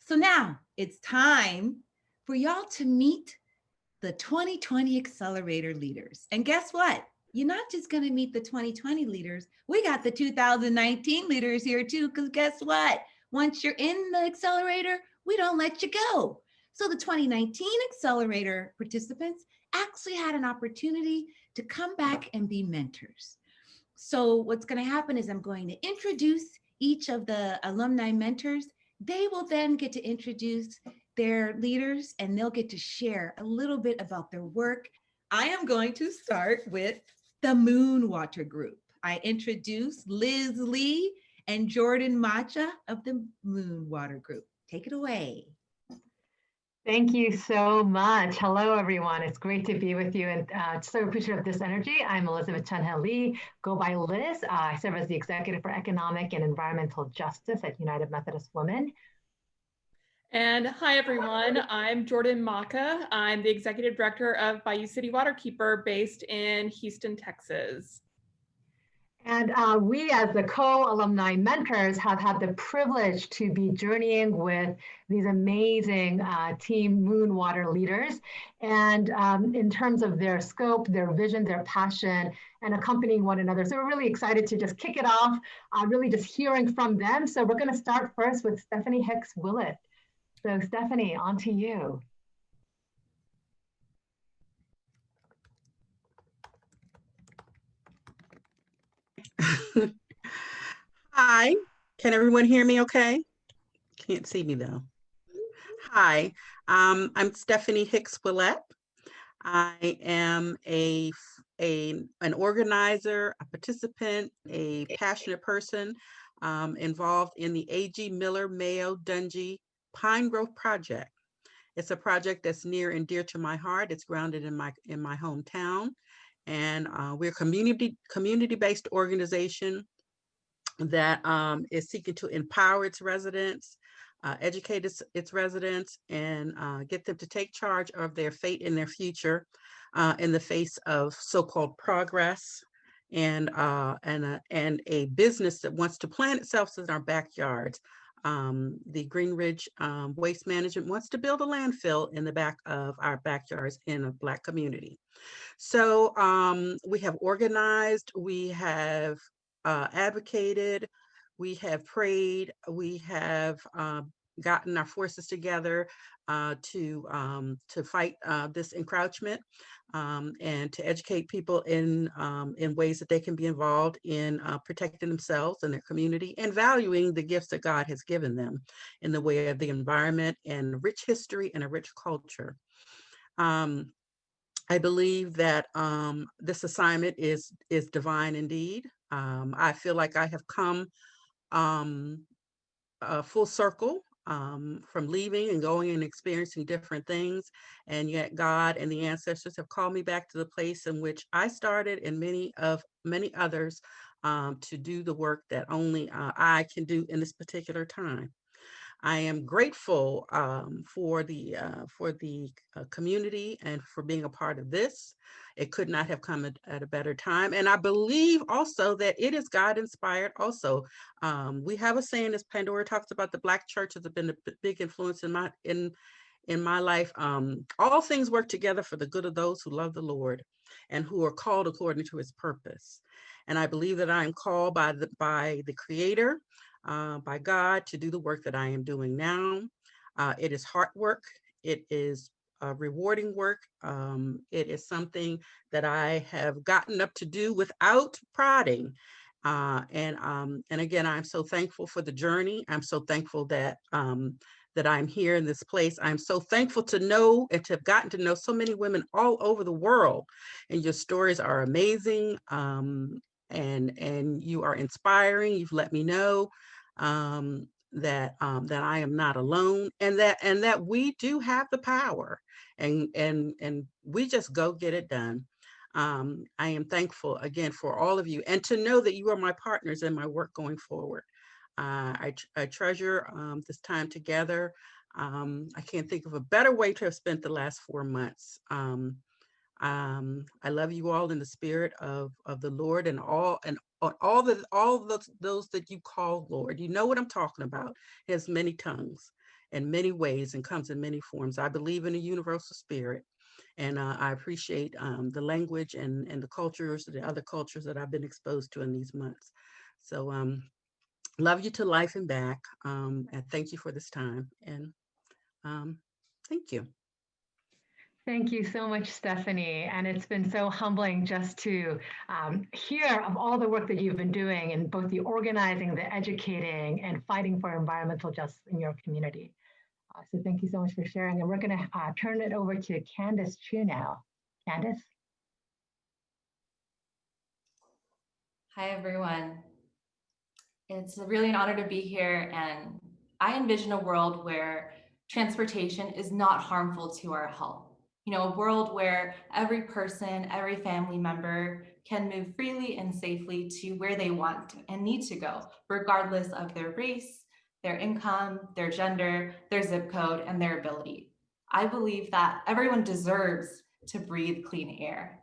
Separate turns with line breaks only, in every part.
So now it's time for y'all to meet the 2020 Accelerator leaders. And guess what? You're not just going to meet the 2020 leaders. We got the 2019 leaders here too, because guess what? Once you're in the accelerator, we don't let you go. So the 2019 Accelerator participants actually had an opportunity to come back and be mentors. So what's going to happen is I'm going to introduce each of the alumni mentors. They will then get to introduce their leaders and they'll get to share a little bit about their work. I am going to start with the Moon Water Group. I introduce Liz Lee and Jordan Macha of the Moon Water Group. Take it away.
Thank you so much. Hello, everyone. It's great to be with you and so appreciative of this energy. I'm Elizabeth Chunhel Lee, go by Liz. I serve as the Executive for Economic and Environmental Justice at United Methodist Women.
And hi, everyone. I'm Jordan Macha. I'm the Executive Director of Bayou City Waterkeeper based in Houston, Texas.
And we, as the co-alumni mentors, have had the privilege to be journeying with these amazing Team Moon Water leaders. And in terms of their scope, their vision, their passion, and accompanying one another. So we're really excited to just kick it off, really just hearing from them. So we're going to start first with Stephanie Hicks Willett. So Stephanie, on to you.
Hi, can everyone hear me okay? Can't see me though. Hi, I'm Stephanie Hicks Willett. I am an organizer, a participant, a passionate person involved in the A.G. Miller Mayo Dungy Pine Grove Project. It's a project that's near and dear to my heart. It's grounded in my hometown, and we're a community-based organization that is seeking to empower its residents, educate its residents, and get them to take charge of their fate and their future in the face of so-called progress and a business that wants to plant itself in our backyards. The Green Ridge Waste Management wants to build a landfill in the back of our backyards in a Black community. So we have organized, we have advocated, we have prayed, we have gotten our forces together to fight this encroachment and to educate people in ways that they can be involved in protecting themselves and their community and valuing the gifts that God has given them in the way of the environment and a rich history and a rich culture. I believe that this assignment is divine indeed. I feel like I have come full circle from leaving and going and experiencing different things, and yet God and the ancestors have called me back to the place in which I started and many others to do the work that only I can do in this particular time. I am grateful for the community and for being a part of this. It could not have come at a better time. And I believe also that it is God inspired also. We have a saying, as Pandora talks about, the Black church has been a big influence in my life. All things work together for the good of those who love the Lord and who are called according to his purpose. And I believe that I am called by the Creator, by God, to do the work that I am doing now. It is hard work. It is rewarding work. It is something that I have gotten up to do without prodding. And again, I'm so thankful for the journey. I'm so thankful that that I'm here in this place. I'm so thankful to know and to have gotten to know so many women all over the world. And your stories are amazing. And you are inspiring. You've let me know that I am not alone, and that we do have the power, and we just go get it done. I am thankful again for all of you, and to know that you are my partners in my work going forward. I treasure this time together. I can't think of a better way to have spent the last 4 months. I love you all in the spirit of the Lord, and all those that you call Lord. You know what I'm talking about. He has many tongues, in many ways and comes in many forms. I believe in a universal spirit, and I appreciate the language and the cultures, the other cultures that I've been exposed to in these months. So love you to life and back, and thank you for this time, and thank you.
Thank you so much, Stephanie. And it's been so humbling just to hear of all the work that you've been doing in both the organizing, the educating, and fighting for environmental justice in your community. So thank you so much for sharing. And we're going to turn it over to Candace Chu now. Candace?
Hi, everyone. It's really an honor to be here, and I envision a world where transportation is not harmful to our health. You know, a world where every person, every family member can move freely and safely to where they want to and need to go, regardless of their race, their income, their gender, their zip code, and their ability. I believe that everyone deserves to breathe clean air.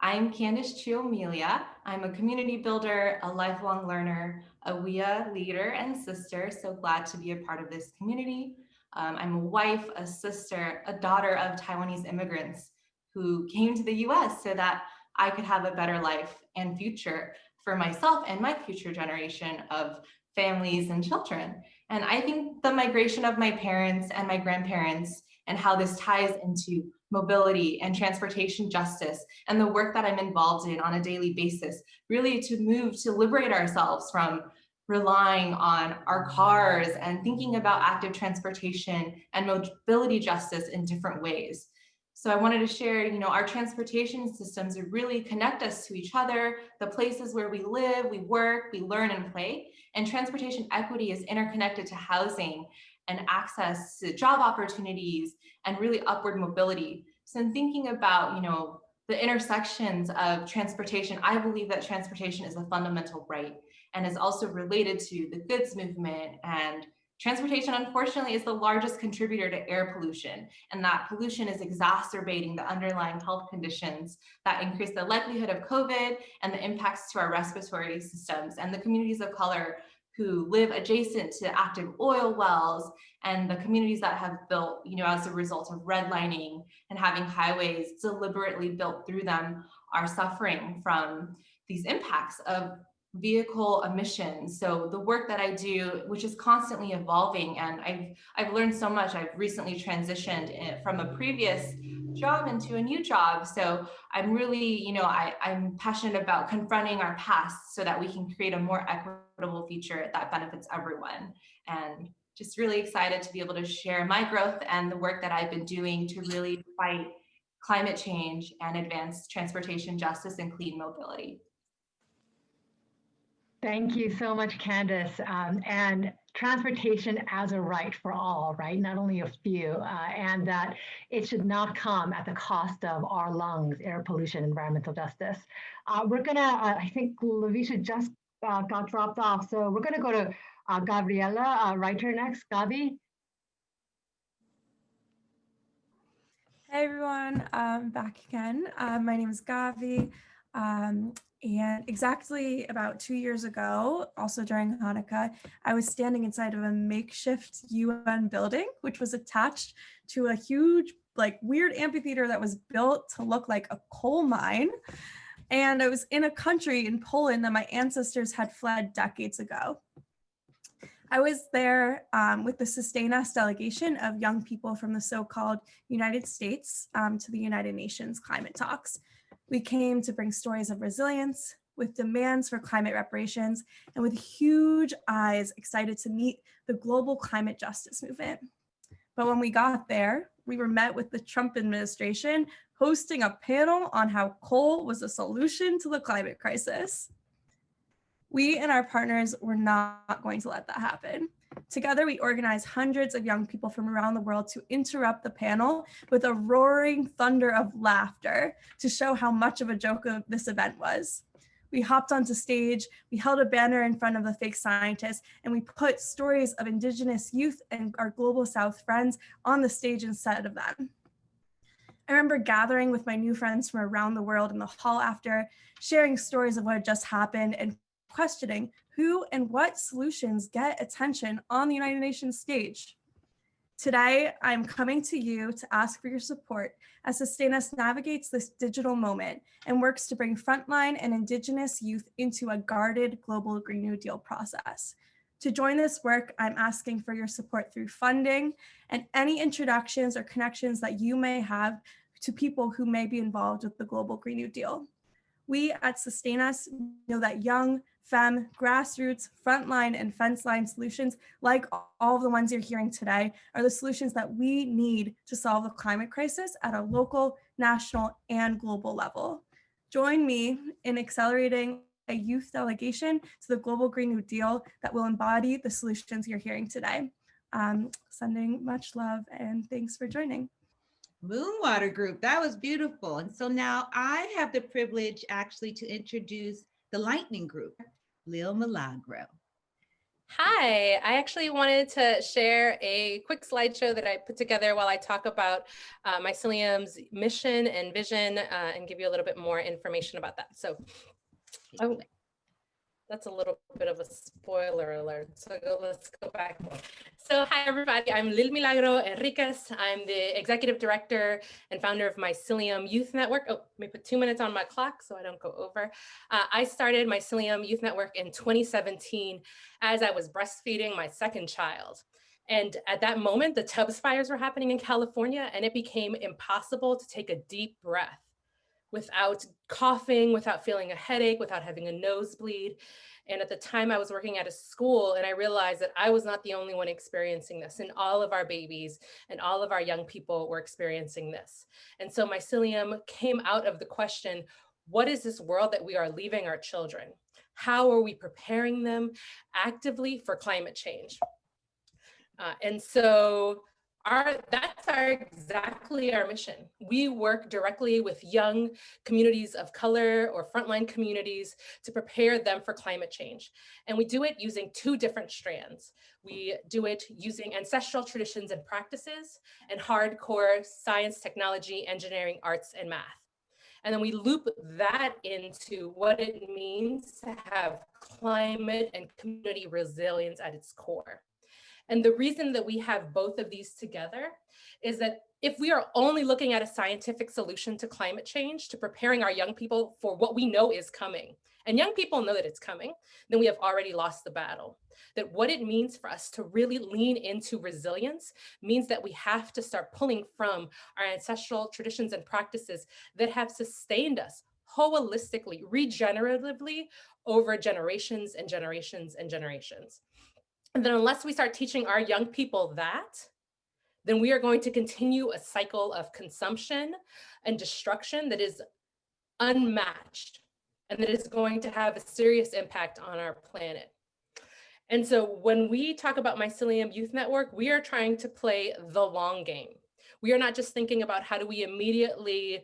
I'm Candace Chiomelia. I'm a community builder, a lifelong learner, a WIA leader and sister. So glad to be a part of this community. I'm a wife, a sister, a daughter of Taiwanese immigrants who came to the US so that I could have a better life and future for myself and my future generation of families and children. And I think the migration of my parents and my grandparents and how this ties into mobility and transportation justice and the work that I'm involved in on a daily basis, really to move to liberate ourselves from relying on our cars and thinking about active transportation and mobility justice in different ways. So I wanted to share, you know, our transportation systems really connect us to each other, the places where we live, we work, we learn and play. And transportation equity is interconnected to housing and access to job opportunities and really upward mobility. So in thinking about, you know, the intersections of transportation, I believe that transportation is a fundamental right and is also related to the goods movement. And transportation, unfortunately, is the largest contributor to air pollution. And that pollution is exacerbating the underlying health conditions that increase the likelihood of COVID and the impacts to our respiratory systems and the communities of color who live adjacent to active oil wells and the communities that have built, you know, as a result of redlining and having highways deliberately built through them are suffering from these impacts of vehicle emissions. So the work that I do, which is constantly evolving, and I've learned so much. I've recently transitioned from a previous job into a new job. So I'm really, you know, I'm passionate about confronting our past so that we can create a more equitable future that benefits everyone. And just really excited to be able to share my growth and the work that I've been doing to really fight climate change and advance transportation justice and clean mobility.
Thank you so much, Candace. And transportation as a right for all, right? Not only a few, and that it should not come at the cost of our lungs, air pollution, environmental justice. We're gonna, I think Lavisha just got dropped off. So we're gonna go to Gabriela Reiter next. Gabi?
Hey everyone, back again. My name is Gavi, and exactly about 2 years ago, also during Hanukkah, I was standing inside of a makeshift UN building, which was attached to a huge, like, weird amphitheater that was built to look like a coal mine. And I was in a country in Poland that my ancestors had fled decades ago. I was there with the Sustain Us delegation of young people from the so-called United States to the United Nations climate talks. We came to bring stories of resilience with demands for climate reparations and with huge eyes excited to meet the global climate justice movement. But when we got there, we were met with the Trump administration hosting a panel on how coal was a solution to the climate crisis. We and our partners were not going to let that happen. Together, we organized hundreds of young people from around the world to interrupt the panel with a roaring thunder of laughter to show how much of a joke this event was. We hopped onto stage, we held a banner in front of the fake scientists, and we put stories of Indigenous youth and our Global South friends on the stage instead of them. I remember gathering with my new friends from around the world in the hall after, sharing stories of what had just happened and questioning who and what solutions get attention on the United Nations stage. Today, I'm coming to you to ask for your support as Sustain Us navigates this digital moment and works to bring frontline and Indigenous youth into a guarded global Green New Deal process. To join this work, I'm asking for your support through funding and any introductions or connections that you may have to people who may be involved with the global Green New Deal. We at Sustain Us know that young, femme, grassroots, frontline, and fence line solutions, like all of the ones you're hearing today, are the solutions that we need to solve the climate crisis at a local, national, and global level. Join me in accelerating a youth delegation to the global Green New Deal that will embody the solutions you're hearing today. Sending much love and thanks for joining.
Moonwater Group, that was beautiful. And so now I have the privilege actually to introduce the Lightning Group, Lil Milagro.
Hi, I actually wanted to share a quick slideshow that I put together while I talk about Mycilium's mission and vision and give you a little bit more information about that. So, oh, that's a little bit of a spoiler alert. So let's go back. So hi, everybody. I'm Lil Milagro Enriquez. I'm the executive director and founder of Mycilium Youth Network. Oh, let me put 2 minutes on my clock so I don't go over. I started Mycilium Youth Network in 2017 as I was breastfeeding my second child. And at that moment, the Tubbs fires were happening in California, and it became impossible to take a deep breath without coughing, without feeling a headache, without having a nosebleed. And at the time I was working at a school, and I realized that I was not the only one experiencing this, and all of our babies and all of our young people were experiencing this. And so Mycilium came out of the question, what is this world that we are leaving our children? How are we preparing them actively for climate change? And so that's exactly our mission. We work directly with young communities of color or frontline communities to prepare them for climate change. And we do it using 2 different strands. We do it using ancestral traditions and practices and hardcore science, technology, engineering, arts, and math. And then we loop that into what it means to have climate and community resilience at its core. And the reason that we have both of these together is that if we are only looking at a scientific solution to climate change, to preparing our young people for what we know is coming, and young people know that it's coming, then we have already lost the battle. That what it means for us to really lean into resilience means that we have to start pulling from our ancestral traditions and practices that have sustained us holistically, regeneratively over generations and generations and generations. And then unless we start teaching our young people that, then we are going to continue a cycle of consumption and destruction that is unmatched and that is going to have a serious impact on our planet. And so when we talk about Mycilium Youth Network, we are trying to play the long game. We are not just thinking about how do we immediately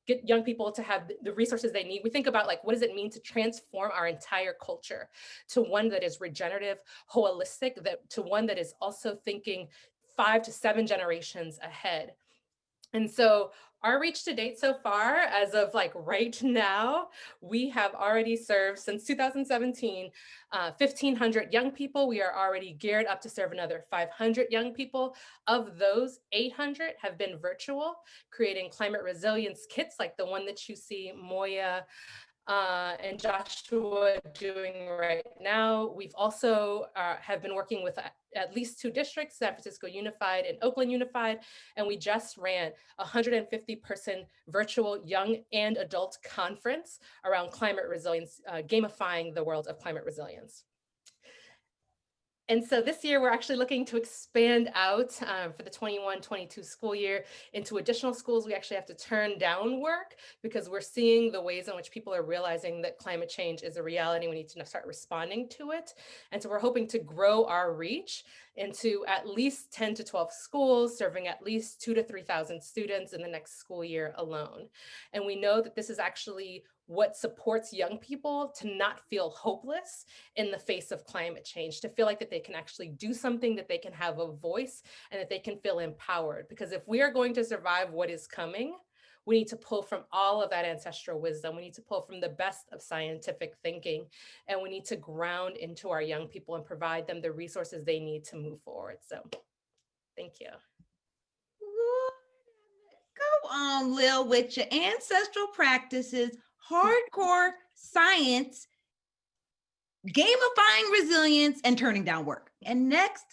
get young people to have the resources they need. We think about like, what does it mean to transform our entire culture to one that is regenerative, holistic, to one that is also thinking 5 to 7 generations ahead. And so our reach to date so far, as of like right now, we have already served since 2017, 1,500 young people. We are already geared up to serve another 500 young people. Of those, 800 have been virtual, creating climate resilience kits like the one that you see Moya and Joshua doing right now. We've also have been working with at least 2 districts, San Francisco Unified and Oakland Unified, and we just ran a 150-person virtual young and adult conference around climate resilience, gamifying the world of climate resilience. And so this year, we're actually looking to expand out for the 21-22 school year into additional schools. We actually have to turn down work because we're seeing the ways in which people are realizing that climate change is a reality. We need to start responding to it. And so we're hoping to grow our reach into at least 10 to 12 schools, serving at least 2,000 to 3,000 students in the next school year alone. And we know that this is actually what supports young people to not feel hopeless in the face of climate change, to feel like that they can actually do something, that they can have a voice, and that they can feel empowered. Because if we are going to survive what is coming, we need to pull from all of that ancestral wisdom. We need to pull from the best of scientific thinking, and we need to ground into our young people and provide them the resources they need to move forward. So Thank you.
Go on, Lil, with your ancestral practices, hardcore science, gamifying resilience, and turning down work. And next,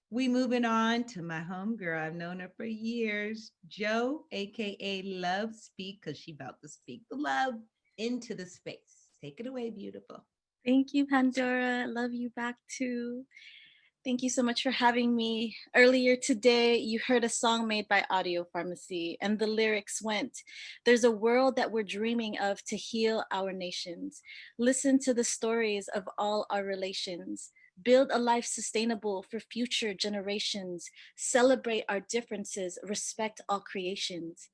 we moving on to my homegirl. I've known her for years, Jo, AKA Love Speak, because she about to speak the love into the space. Take it away, beautiful.
Thank you, Pandora. Love you back too. Thank you so much for having me. Earlier today, you heard a song made by Audio Pharmacy, and the lyrics went, "There's a world that we're dreaming of to heal our nations. Listen to the stories of all our relations. Build a life sustainable for future generations. Celebrate our differences, respect all creations."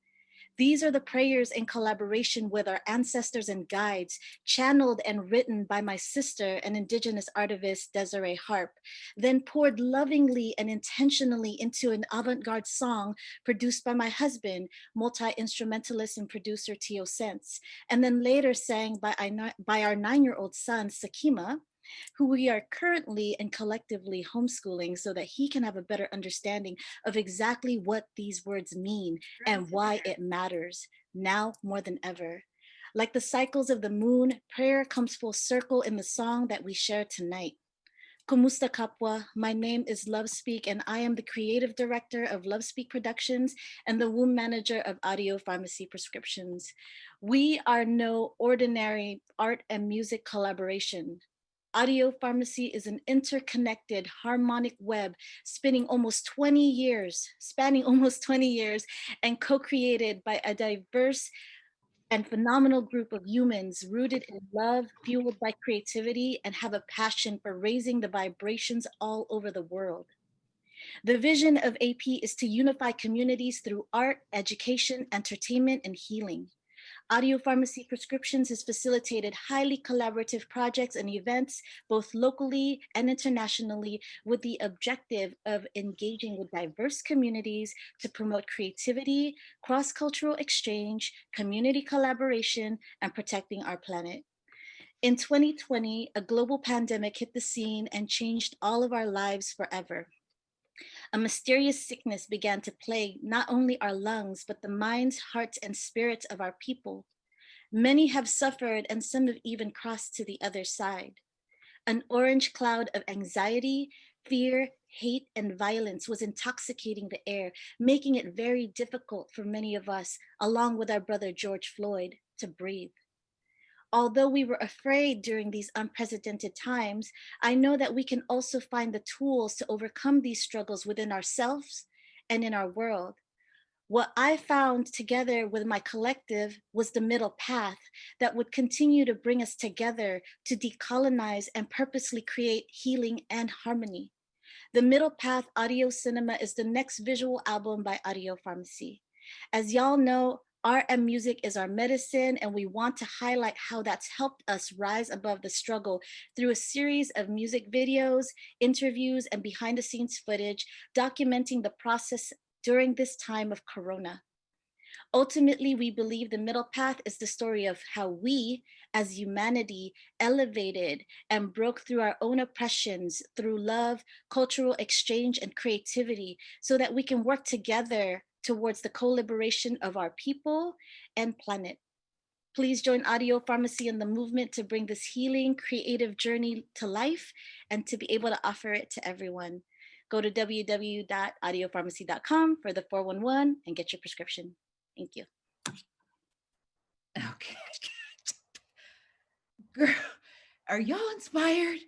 These are the prayers in collaboration with our ancestors and guides, channeled and written by my sister and Indigenous artivist Desiree Harp, then poured lovingly and intentionally into an avant-garde song produced by my husband, multi-instrumentalist and producer Tio Sense, and then later sang by our 9-year-old son, Sakima, who we are currently and collectively homeschooling so that he can have a better understanding of exactly what these words mean and why it matters now more than ever. Like the cycles of the moon, prayer comes full circle in the song that we share tonight. Kumusta Kapwa, my name is Love Speak, and I am the creative director of Love Speak Productions and the womb manager of Audio Pharmacy Prescriptions. We are no ordinary art and music collaboration. Audio Pharmacy is an interconnected harmonic web spanning almost 20 years and co-created by a diverse and phenomenal group of humans rooted in love, fueled by creativity, and have a passion for raising the vibrations all over the world. The vision of AP is to unify communities through art, education, entertainment, and healing. Audio Pharmacy Prescriptions has facilitated highly collaborative projects and events, both locally and internationally, with the objective of engaging with diverse communities to promote creativity, cross-cultural exchange, community collaboration, and protecting our planet. In 2020, a global pandemic hit the scene and changed all of our lives forever. A mysterious sickness began to plague not only our lungs, but the minds, hearts, and spirits of our people. Many have suffered, and some have even crossed to the other side. An orange cloud of anxiety, fear, hate, and violence was intoxicating the air, making it very difficult for many of us, along with our brother George Floyd, to breathe. Although we were afraid during these unprecedented times, I know that we can also find the tools to overcome these struggles within ourselves and in our world. What I found together with my collective was the middle path that would continue to bring us together to decolonize and purposely create healing and harmony. The Middle Path Audio Cinema is the next visual album by Audio Pharmacy. As y'all know, art and music is our medicine, and we want to highlight how that's helped us rise above the struggle through a series of music videos, interviews, and behind-the-scenes footage documenting the process during this time of Corona. Ultimately, we believe the Middle Path is the story of how we, as humanity, elevated and broke through our own oppressions through love, cultural exchange, and creativity so that we can work together towards the co-liberation of our people and planet. Please join Audio Pharmacy in the movement to bring this healing, creative journey to life and to be able to offer it to everyone. Go to www.audiopharmacy.com for the 411 and get your prescription. Thank you.
Okay. Girl, are y'all inspired?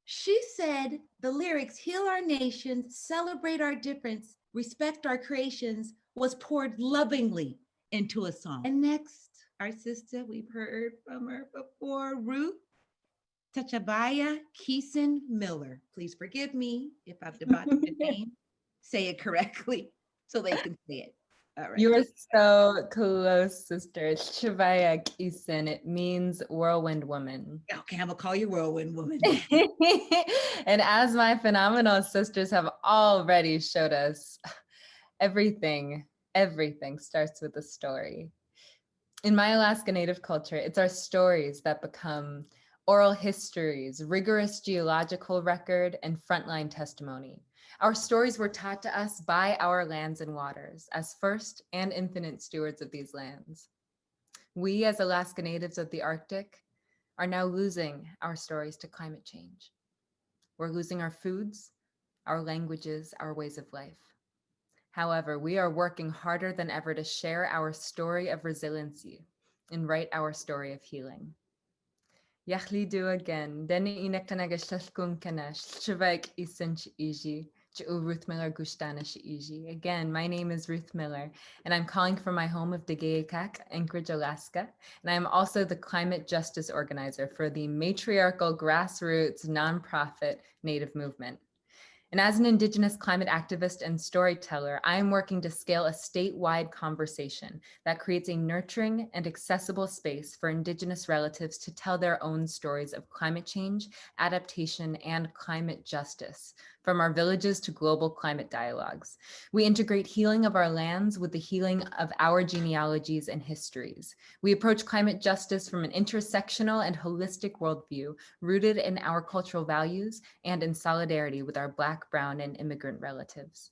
She said the lyrics, "Heal our nation, celebrate our difference, respect our creations," was poured lovingly into a song. And next, our sister, we've heard from her before, Ruth Tachabaya Keeson Miller. Please forgive me if I've debauched the name. Say it correctly so they can say it. All right.
You are so close, sister. Shavaya Kisen. It means whirlwind woman.
Okay, I'm gonna call you Whirlwind Woman.
And as my phenomenal sisters have already showed us, everything starts with a story. In my Alaska Native culture, it's our stories that become oral histories, rigorous geological record, and frontline testimony. Our stories were taught to us by our lands and waters as first and infinite stewards of these lands. We, as Alaska natives of the Arctic, are now losing our stories to climate change. We're losing our foods, our languages, our ways of life. However, we are working harder than ever to share our story of resiliency and write our story of healing. Yachli do again, deni inakanaga shalkun kana, shivak isin iji, Ruth Miller Gustana Shiiji. Again, my name is Ruth Miller, and I'm calling from my home of Degeekak, Anchorage, Alaska. And I am also the climate justice organizer for the matriarchal grassroots nonprofit Native movement. And as an Indigenous climate activist and storyteller, I am working to scale a statewide conversation that creates a nurturing and accessible space for Indigenous relatives to tell their own stories of climate change, adaptation, and climate justice, from our villages to global climate dialogues. We integrate healing of our lands with the healing of our genealogies and histories. We approach climate justice from an intersectional and holistic worldview, rooted in our cultural values and in solidarity with our Black, Brown, and immigrant relatives.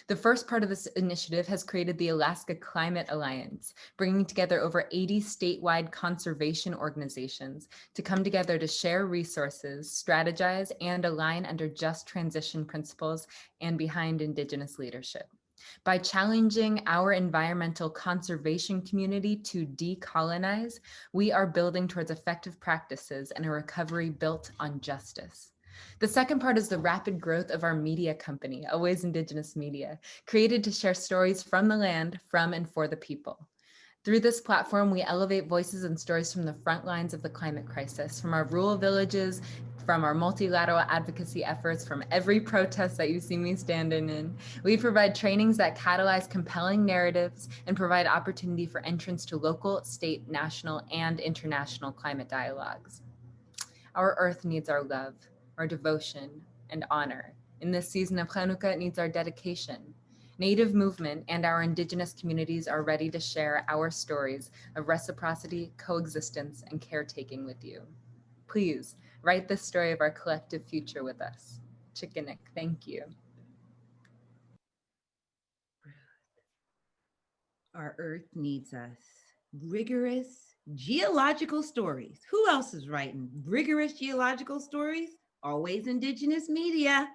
The first part of this initiative has created the Alaska Climate Alliance, bringing together over 80 statewide conservation organizations to come together to share resources, strategize, and align under just transition principles and behind Indigenous leadership. By challenging our environmental conservation community to decolonize, we are building towards effective practices and a recovery built on justice. The second part is the rapid growth of our media company, Always Indigenous Media, created to share stories from the land, from and for the people. Through this platform, we elevate voices and stories from the front lines of the climate crisis, from our rural villages, from our multilateral advocacy efforts, from every protest that you see me standing in. We provide trainings that catalyze compelling narratives and provide opportunity for entrance to local, state, national, and international climate dialogues. Our earth needs our love, our devotion, and honor. In this season of Chanukah, it needs our dedication. Native movement and our Indigenous communities are ready to share our stories of reciprocity, coexistence, and caretaking with you. Please write the story of our collective future with us. Chickanik, thank you.
Our earth needs us. Rigorous geological stories. Who else is writing rigorous geological stories? Always Indigenous Media.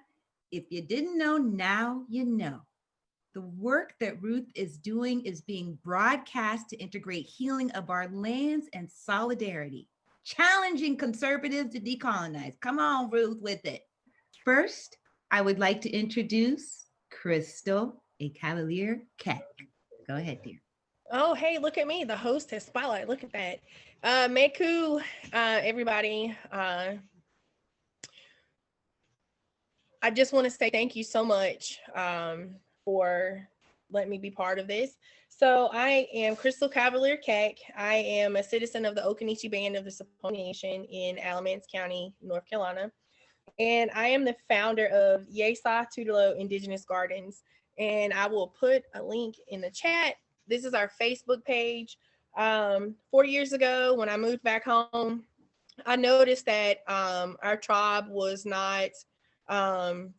If you didn't know, now you know. The work that Ruth is doing is being broadcast to integrate healing of our lands and solidarity, challenging conservatives to decolonize. Come on, Ruth, with it. First, I would like to introduce Crystal, a Cavalier Keck. Go ahead, dear.
Oh, hey, look at me, the hostess spotlight. Look at that. Meku, everybody. I just want to say thank you so much for letting me be part of this. So I am Crystal Cavalier Keck. I am a citizen of the Occaneechi Band of the Saponi Nation in Alamance County, North Carolina. And I am the founder of Yesa Tudelo Indigenous Gardens. And I will put a link in the chat. This is our Facebook page. 4 years ago, when I moved back home, I noticed that our tribe was not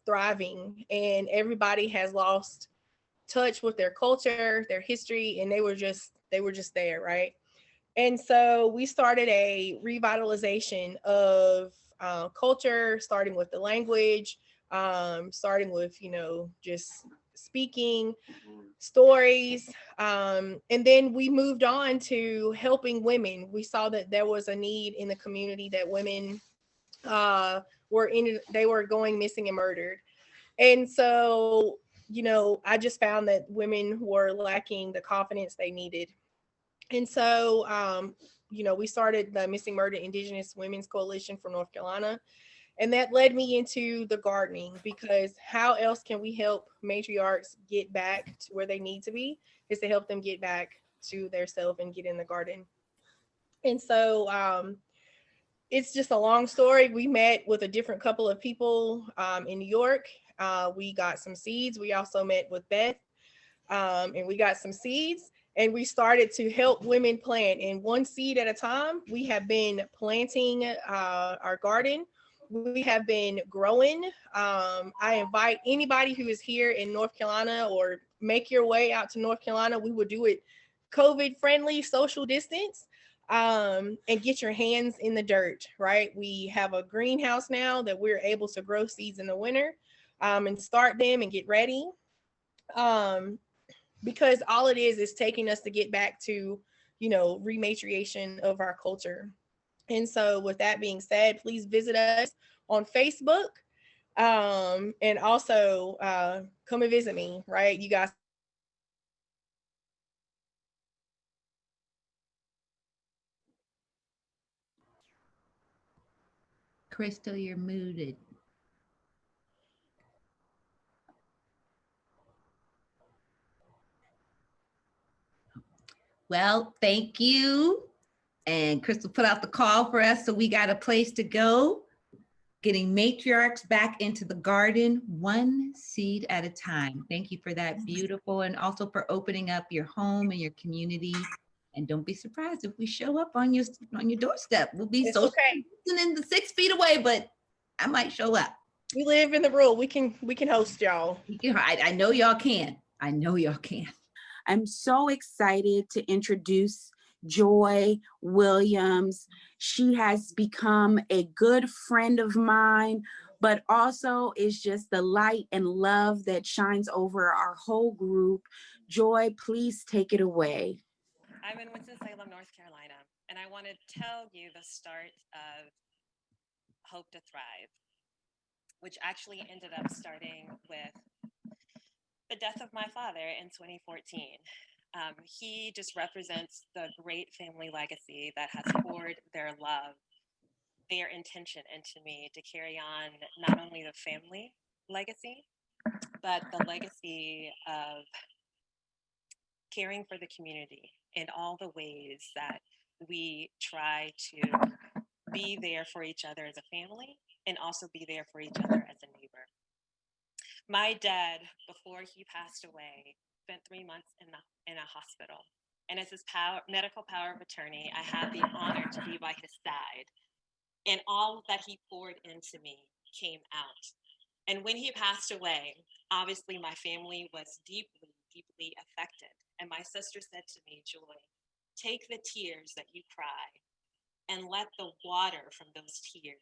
thriving, and everybody has lost touch with their culture, their history, and they were just there, right? And so we started a revitalization of culture, starting with the language, starting with, just speaking stories. And then we moved on to helping women. We saw that there was a need in the community that women they were going missing and murdered. And so, I just found that women were lacking the confidence they needed. And so, we started the Missing Murdered Indigenous Women's Coalition from North Carolina. And that led me into the gardening, because how else can we help matriarchs get back to where they need to be, is to help them get back to their self and get in the garden. And so it's just a long story. We met with a different couple of people in New York. We got some seeds. We also met with Beth and we got some seeds. And we started to help women plant, and one seed at a time. We have been planting our garden. we have been growing. I invite anybody who is here in North Carolina or make your way out to North Carolina. We will do it COVID friendly, social distance, and get your hands in the dirt, right? We have a greenhouse now that we're able to grow seeds in the winter, and start them and get ready. Because all it is taking us to get back to, rematriation of our culture. And so with that being said, please visit us on Facebook, and also come and visit me, right? You guys.
Crystal, you're muted. Well, thank you. And Crystal put out the call for us, so we got a place to go. Getting matriarchs back into the garden, one seed at a time. Thank you for that, beautiful, and also for opening up your home and your community. And don't be surprised if we show up on your doorstep. We'll be so
okay.
in the 6 feet away, but I might show up.
We live in the rural. We can host y'all.
I know y'all can. I know y'all can.
I'm so excited to introduce Joy Williams. She has become a good friend of mine, but also is just the light and love that shines over our whole group. Joy, please take it away.
I'm in Winston-Salem, North Carolina, and I want to tell you the start of Hope to Thrive, which actually ended up starting with the death of my father in 2014. He just represents the great family legacy that has poured their love, their intention into me to carry on not only the family legacy, but the legacy of caring for the community in all the ways that we try to be there for each other as a family and also be there for each other as a neighbor. My dad, before he passed away, spent 3 months in a hospital. And as his medical power of attorney, I had the honor to be by his side. And all that he poured into me came out. And when he passed away, obviously my family was deeply, deeply affected. And my sister said to me, Joy, take the tears that you cry and let the water from those tears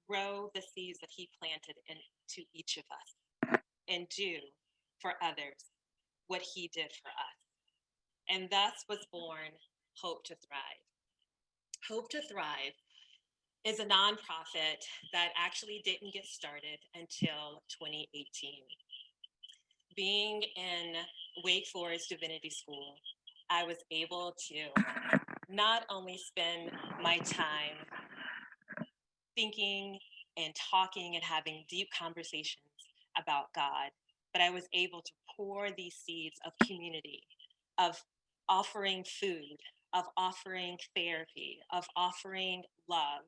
grow the seeds that he planted into each of us and do for others what he did for us. And thus was born Hope to Thrive. Hope to Thrive is a nonprofit that actually didn't get started until 2018. Being in Wake Forest Divinity School, I was able to not only spend my time thinking and talking and having deep conversations about God, but I was able to pour these seeds of community, of offering food, of offering therapy, of offering love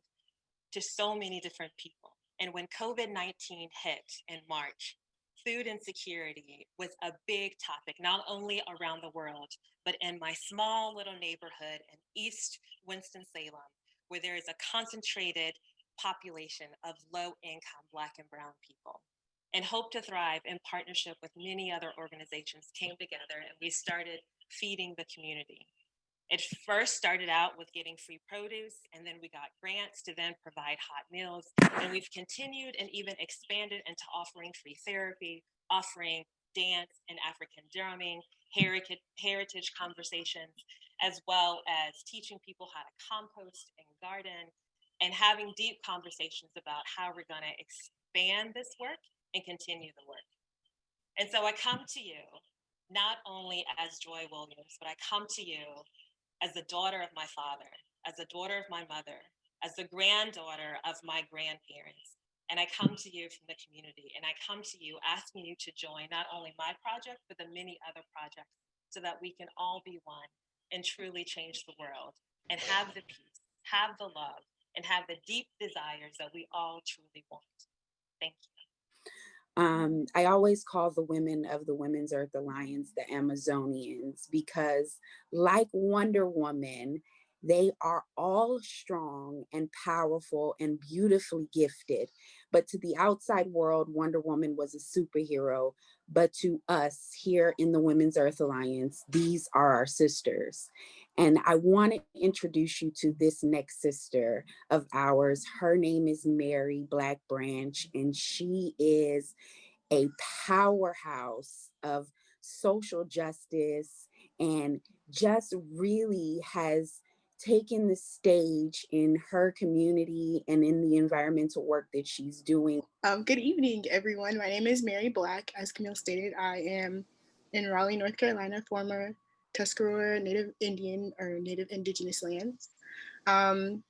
to so many different people. And when COVID-19 hit in March, food insecurity was a big topic, not only around the world, but in my small little neighborhood in East Winston-Salem, where there is a concentrated population of low-income Black and Brown people. And Hope to Thrive, in partnership with many other organizations, came together and we started feeding the community. It first started out with getting free produce, and then we got grants to then provide hot meals. And we've continued and even expanded into offering free therapy, offering dance and African drumming, heritage conversations, as well as teaching people how to compost and garden, and having deep conversations about how we're going to expand this work and continue the work. And so I come to you not only as Joy Williams, but I come to you as the daughter of my father, as the daughter of my mother, as the granddaughter of my grandparents. And I come to you from the community, and I come to you asking you to join not only my project, but the many other projects, so that we can all be one and truly change the world and have the peace, have the love, and have the deep desires that we all truly want. Thank you.
I always call the women of the Women's Earth Alliance the Amazonians, because like Wonder Woman, They are all strong and powerful and beautifully gifted. But to the outside world, Wonder Woman was a superhero. But to us here in the Women's Earth Alliance, these are our sisters. And I want to introduce you to this next sister of ours. Her name is Mary Black Branch, and she is a powerhouse of social justice and just really has taken the stage in her community and in the environmental work that she's doing.
Good evening, everyone. My name is Mary Black. As Camille stated, I am in Raleigh, North Carolina, former Tuscarora Native Indian or Native Indigenous lands. I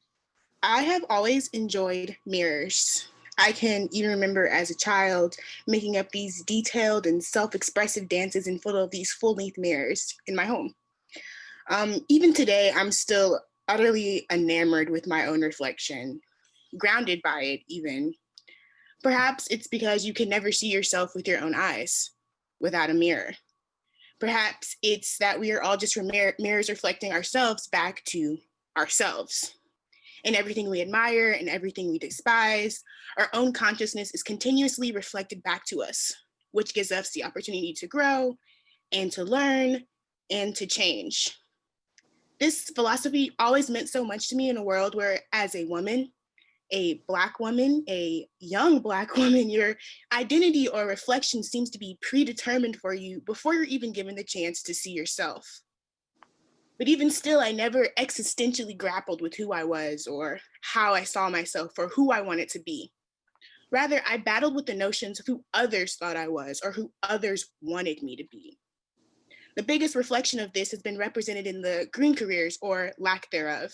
have always enjoyed mirrors. I can even remember as a child making up these detailed and self-expressive dances in front of these full-length mirrors in my home. Even today, I'm still utterly enamored with my own reflection, grounded by it even. Perhaps it's because you can never see yourself with your own eyes without a mirror. Perhaps it's that we are all just mirrors reflecting ourselves back to ourselves. In everything we admire and everything we despise, our own consciousness is continuously reflected back to us, which gives us the opportunity to grow and to learn and to change. This philosophy always meant so much to me in a world where, as a woman, a Black woman, a young Black woman, your identity or reflection seems to be predetermined for you before you're even given the chance to see yourself. But even still, I never existentially grappled with who I was or how I saw myself or who I wanted to be. Rather, I battled with the notions of who others thought I was or who others wanted me to be. The biggest reflection of this has been represented in the green careers or lack thereof.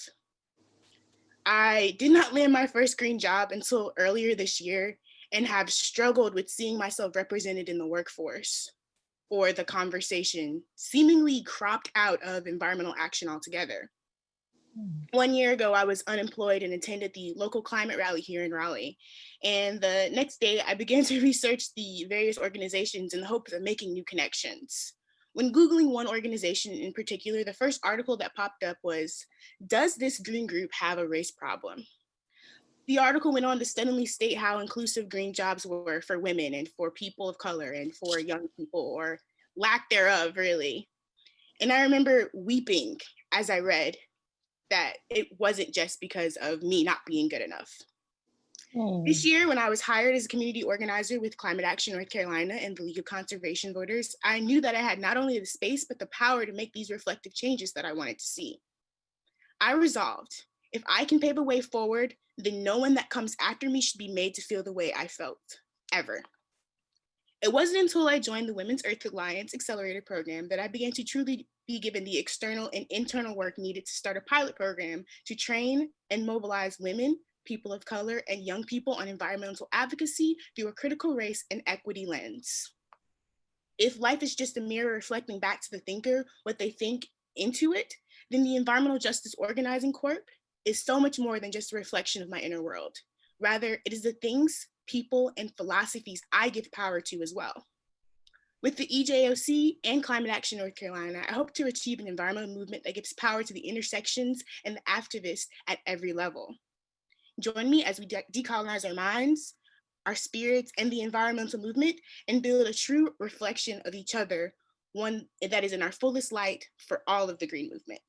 I did not land my first green job until earlier this year and have struggled with seeing myself represented in the workforce or the conversation, seemingly cropped out of environmental action altogether. 1 year ago, I was unemployed and attended the local climate rally here in Raleigh. And the next day, I began to research the various organizations in the hopes of making new connections. When Googling one organization in particular, the first article that popped up was, "Does this green group have a race problem?" The article went on to stunningly state how inclusive green jobs were for women and for people of color and for young people, or lack thereof, really. And I remember weeping as I read that it wasn't just because of me not being good enough. This year, when I was hired as a community organizer with Climate Action North Carolina and the League of Conservation Voters, I knew that I had not only the space, but the power to make these reflective changes that I wanted to see. I resolved, if I can pave a way forward, then no one that comes after me should be made to feel the way I felt, ever. It wasn't until I joined the Women's Earth Alliance Accelerator program that I began to truly be given the external and internal work needed to start a pilot program to train and mobilize women, people of color, and young people on environmental advocacy through a critical race and equity lens. If life is just a mirror reflecting back to the thinker what they think into it, then the Environmental Justice Organizing Corp is so much more than just a reflection of my inner world. Rather, it is the things, people, and philosophies I give power to as well. With the EJOC and Climate Action North Carolina, I hope to achieve an environmental movement that gives power to the intersections and the activists at every level. Join me as we decolonize our minds, our spirits, and the environmental movement, and build a true reflection of each other, one that is in our fullest light for all of the green movement.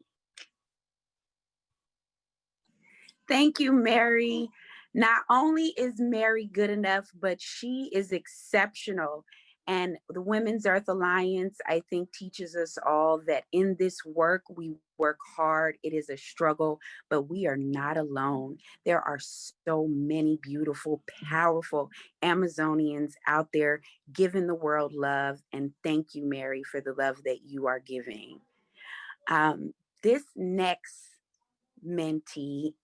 Thank you, Mary. Not only is Mary good enough, but she is exceptional. And the Women's Earth Alliance, I think, teaches us all that in this work, we work hard. It is a struggle, but we are not alone. There are so many beautiful, powerful Amazonians out there giving the world love. And thank you, Mary, for the love that you are giving. This next mentee,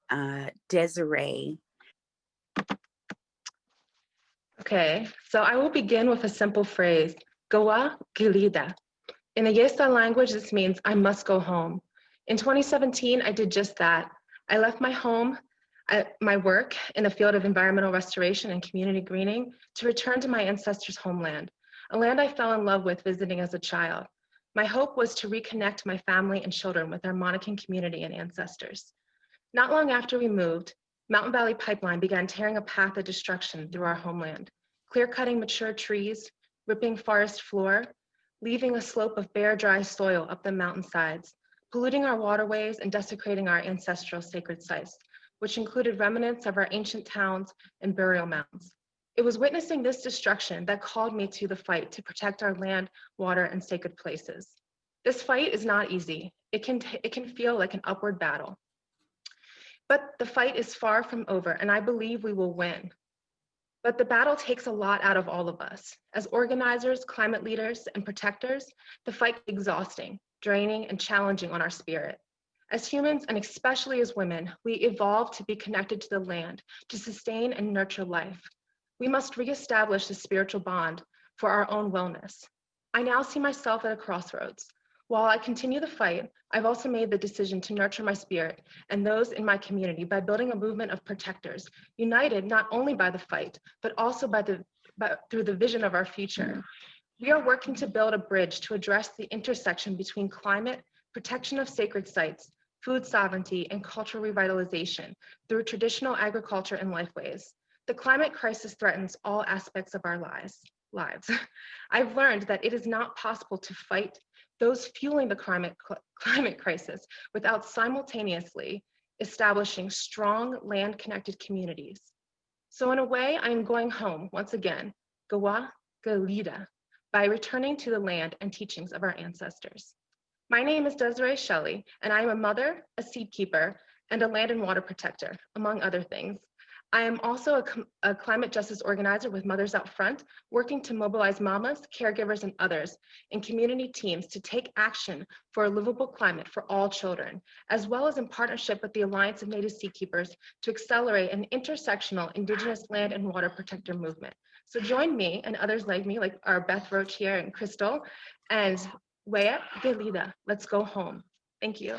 Desiree.
Okay, so I will begin with a simple phrase, Gawa Gilida. In the Yesta language, this means I must go home. In 2017, I did just that. I left my home, my work in the field of environmental restoration and community greening to return to my ancestors' homeland, a land I fell in love with visiting as a child. My hope was to reconnect my family and children with our Monacan community and ancestors. Not long after we moved, Mountain Valley Pipeline began tearing a path of destruction through our homeland, clear-cutting mature trees, ripping forest floor, leaving a slope of bare, dry soil up the mountainsides, polluting our waterways and desecrating our ancestral sacred sites, which included remnants of our ancient towns and burial mounds. It was witnessing this destruction that called me to the fight to protect our land, water, and sacred places. This fight is not easy. It can feel like an upward battle. But the fight is far from over, and I believe we will win. But the battle takes a lot out of all of us. As organizers, climate leaders, and protectors, the fight is exhausting, draining, and challenging on our spirit. As humans, and especially as women, we evolve to be connected to the land, to sustain and nurture life. We must reestablish the spiritual bond for our own wellness. I now see myself at a crossroads. While I continue the fight, I've also made the decision to nurture my spirit and those in my community by building a movement of protectors, united not only by the fight, but also through the vision of our future. We are working to build a bridge to address the intersection between climate, protection of sacred sites, food sovereignty, and cultural revitalization through traditional agriculture and lifeways. The climate crisis threatens all aspects of our lives. I've learned that it is not possible to fight those fueling the climate crisis without simultaneously establishing strong land-connected communities. So in a way, I am going home once again, Gawa Galida, by returning to the land and teachings of our ancestors. My name is Desiree Shelley, and I am a mother, a seed keeper, and a land and water protector, among other things. I am also a climate justice organizer with Mothers Out Front, working to mobilize mamas, caregivers, and others in community teams to take action for a livable climate for all children, as well as in partnership with the Alliance of Native Seed Keepers to accelerate an intersectional Indigenous land and water protector movement. So join me and others like me, like our Beth Roach here and Crystal, and Wea Gelida, let's go home. Thank you.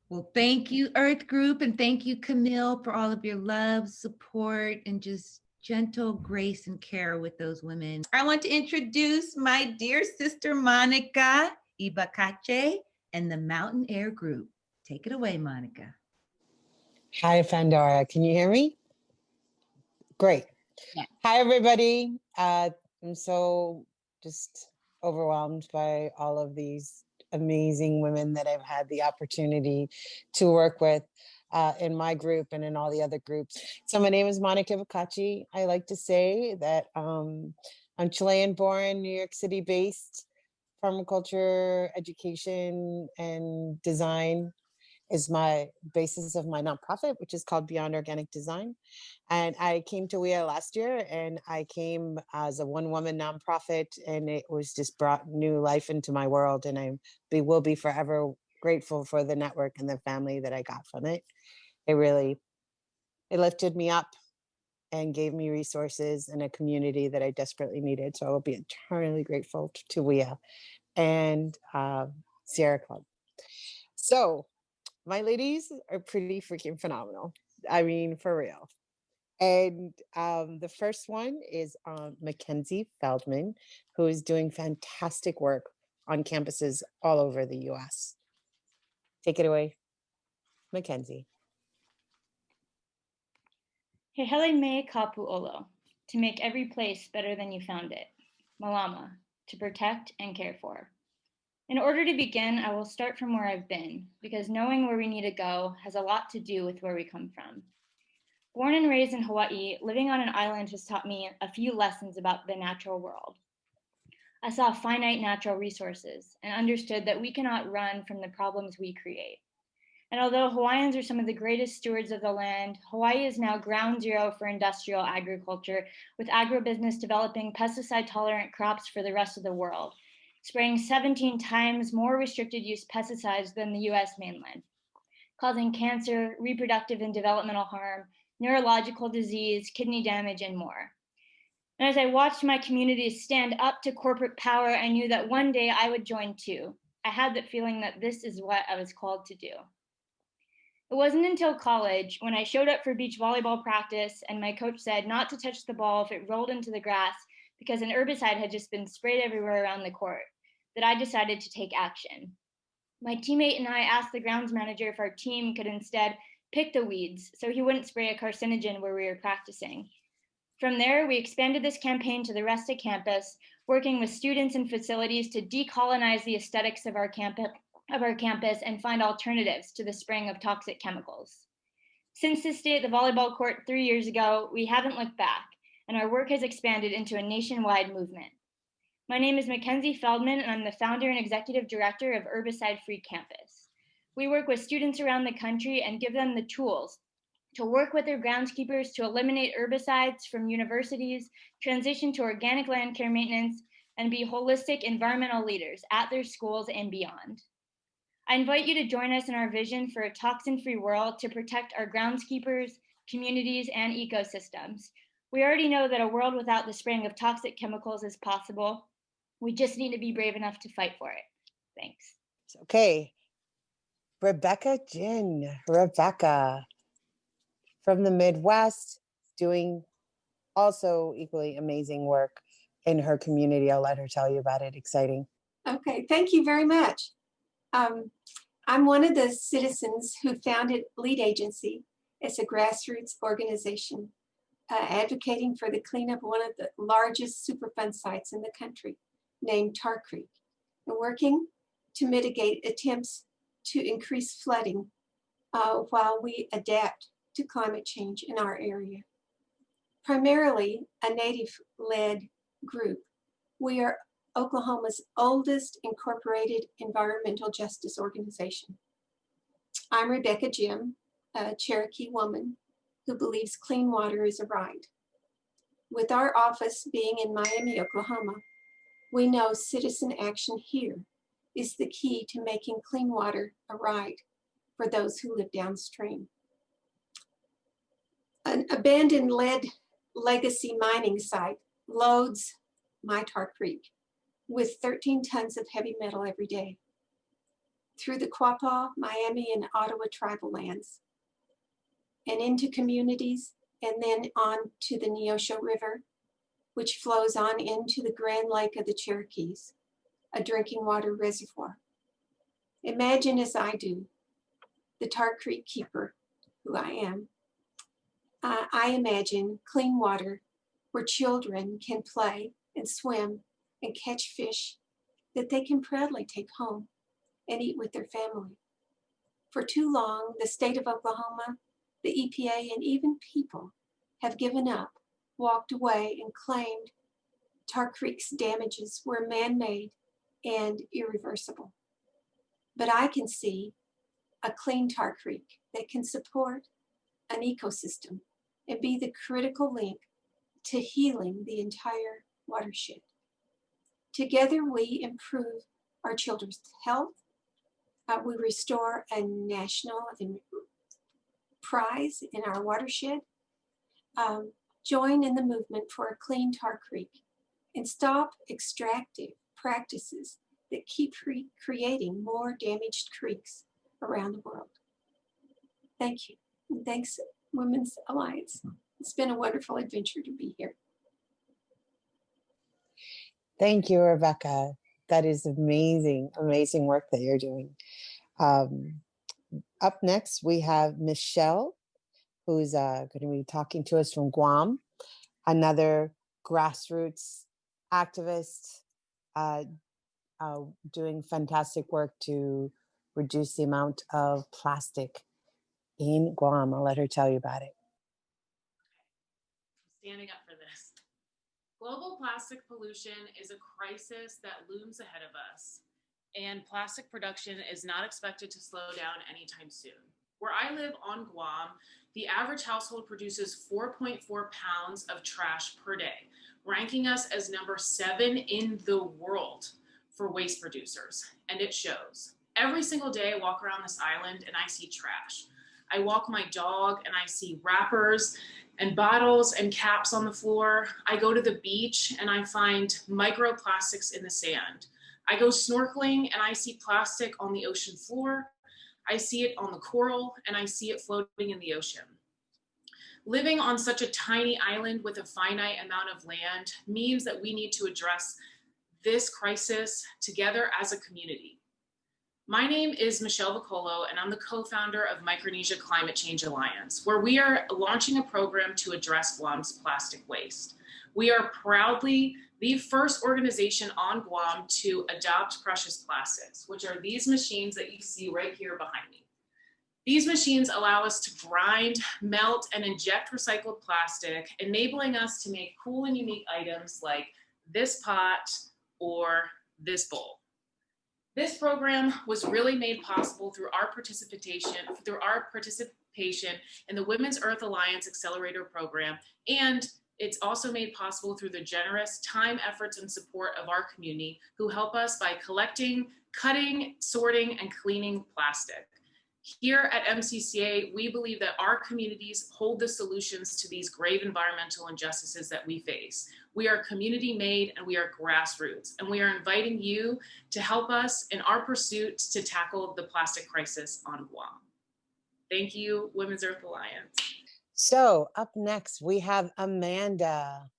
Well, thank you, Earth Group, and thank you, Camille, for all of your love, support, and just gentle grace and care with those women. I want to introduce my dear sister, Monica Vicacci, and the Mountain Air Group. Take it away, Monica.
Hi, Pandora. Can you hear me? Great.
Yeah.
Hi, everybody. I'm so just overwhelmed by all of these amazing women that I've had the opportunity to work with in my group and in all the other groups. So my name is Monica Vicacci. I like to say that I'm Chilean born, New York City based. Permaculture, education, and design is my basis of my nonprofit, which is called Beyond Organic Design. And I came to WIA last year, and I came as a one-woman nonprofit, and it was just brought new life into my world. And I will be forever grateful for the network and the family that I got from it. It lifted me up and gave me resources and a community that I desperately needed. So I will be eternally grateful to WIA and Sierra Club. So my ladies are pretty freaking phenomenal. I mean, for real. And the first one is Mackenzie Feldman, who is doing fantastic work on campuses all over the US. Take it away, Mackenzie.
He hele me kapu olo, to make every place better than you found it. Malama, to protect and care for. In order to begin, I will start from where I've been, because knowing where we need to go has a lot to do with where we come from. Born and raised in Hawaii, living on an island has taught me a few lessons about the natural world. I saw finite natural resources and understood that we cannot run from the problems we create. And although Hawaiians are some of the greatest stewards of the land, Hawaii is now ground zero for industrial agriculture, with agribusiness developing pesticide-tolerant crops for the rest of the world, spraying 17 times more restricted use pesticides than the US mainland, causing cancer, reproductive and developmental harm, neurological disease, kidney damage, and more. And as I watched my communities stand up to corporate power, I knew that one day I would join too. I had that feeling that this is what I was called to do. It wasn't until college when I showed up for beach volleyball practice and my coach said not to touch the ball if it rolled into the grass because an herbicide had just been sprayed everywhere around the court that I decided to take action. My teammate and I asked the grounds manager if our team could instead pick the weeds so he wouldn't spray a carcinogen where we were practicing. From there, we expanded this campaign to the rest of campus, working with students and facilities to decolonize the aesthetics of our campus and find alternatives to the spraying of toxic chemicals. Since this day at the volleyball court 3 years ago, we haven't looked back, and our work has expanded into a nationwide movement. My name is Mackenzie Feldman, and I'm the founder and executive director of Herbicide Free Campus. We work with students around the country and give them the tools to work with their groundskeepers to eliminate herbicides from universities, transition to organic land care maintenance, and be holistic environmental leaders at their schools and beyond. I invite you to join us in our vision for a toxin-free world to protect our groundskeepers, communities, and ecosystems. We already know that a world without the spraying of toxic chemicals is possible. We just need to be brave enough to fight for it. Thanks.
Okay. Rebecca Jin. Rebecca from the Midwest, doing also equally amazing work in her community. I'll let her tell you about it. Exciting.
Okay, thank you very much. I'm one of the citizens who founded Lead Agency. It's a grassroots organization advocating for the cleanup of one of the largest Superfund sites in the country, named Tar Creek, and working to mitigate attempts to increase flooding while we adapt to climate change in our area. Primarily a Native-led group, we are Oklahoma's oldest incorporated environmental justice organization. I'm Rebecca Jim, a Cherokee woman who believes clean water is a right. With our office being in Miami, Oklahoma, we know citizen action here is the key to making clean water a right for those who live downstream. An abandoned lead legacy mining site loads my Tar Creek with 13 tons of heavy metal every day through the Quapaw, Miami, and Ottawa tribal lands and into communities, and then on to the Neosho River, which flows on into the Grand Lake of the Cherokees, a drinking water reservoir. Imagine, as I do, the Tar Creek keeper, who I am, I imagine clean water where children can play and swim and catch fish that they can proudly take home and eat with their family. For too long, the state of Oklahoma, the EPA, and even people have given up, walked away, and claimed Tar Creek's damages were man-made and irreversible. But I can see a clean Tar Creek that can support an ecosystem and be the critical link to healing the entire watershed. Together, we improve our children's health. We restore a national prize in our watershed. Join in the movement for a clean Tar Creek and stop extractive practices that keep creating more damaged creeks around the world. Thank you. And thanks, Women's Alliance. It's been a wonderful adventure to be here.
Thank you, Rebecca. That is amazing, amazing work that you're doing. Up next, we have Michelle, who's going to be talking to us from Guam, another grassroots activist doing fantastic work to reduce the amount of plastic in Guam. I'll let her tell you about it.
Standing up for this. Global plastic pollution is a crisis that looms ahead of us, and plastic production is not expected to slow down anytime soon. Where I live on Guam, the average household produces 4.4 pounds of trash per day, ranking us as number 7 in the world for waste producers, and it shows. Every single day I walk around this island and I see trash. I walk my dog and I see wrappers and bottles and caps on the floor. I go to the beach and I find microplastics in the sand. I go snorkeling and I see plastic on the ocean floor. I see it on the coral, and I see it floating in the ocean. Living on such a tiny island with a finite amount of land means that we need to address this crisis together as a community. My name is Michelle Vicolo, and I'm the co-founder of Micronesia Climate Change Alliance, where we are launching a program to address Guam's plastic waste. We are proudly the first organization on Guam to adopt precious plastics, which are these machines that you see right here behind me. These machines allow us to grind, melt, and inject recycled plastic, enabling us to make cool and unique items like this pot or this bowl. This program was really made possible through our participation in the Women's Earth Alliance Accelerator program, and it's also made possible through the generous time, efforts, and support of our community who help us by collecting, cutting, sorting, and cleaning plastic. Here at MCCA, we believe that our communities hold the solutions to these grave environmental injustices that we face. We are community made and we are grassroots, and we are inviting you to help us in our pursuit to tackle the plastic crisis on Guam. Thank you, Women's Earth Alliance.
So up next, we have Amanda.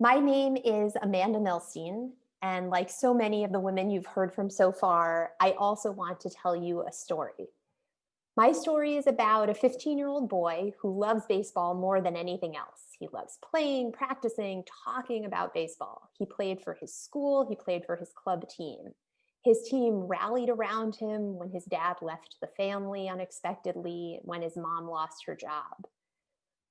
My name is Amanda Milstein, and like so many of the women you've heard from so far, I also want to tell you a story. My story is about a 15-year-old boy who loves baseball more than anything else. He loves playing, practicing, talking about baseball. He played for his school, he played for his club team. His team rallied around him when his dad left the family unexpectedly, when his mom lost her job.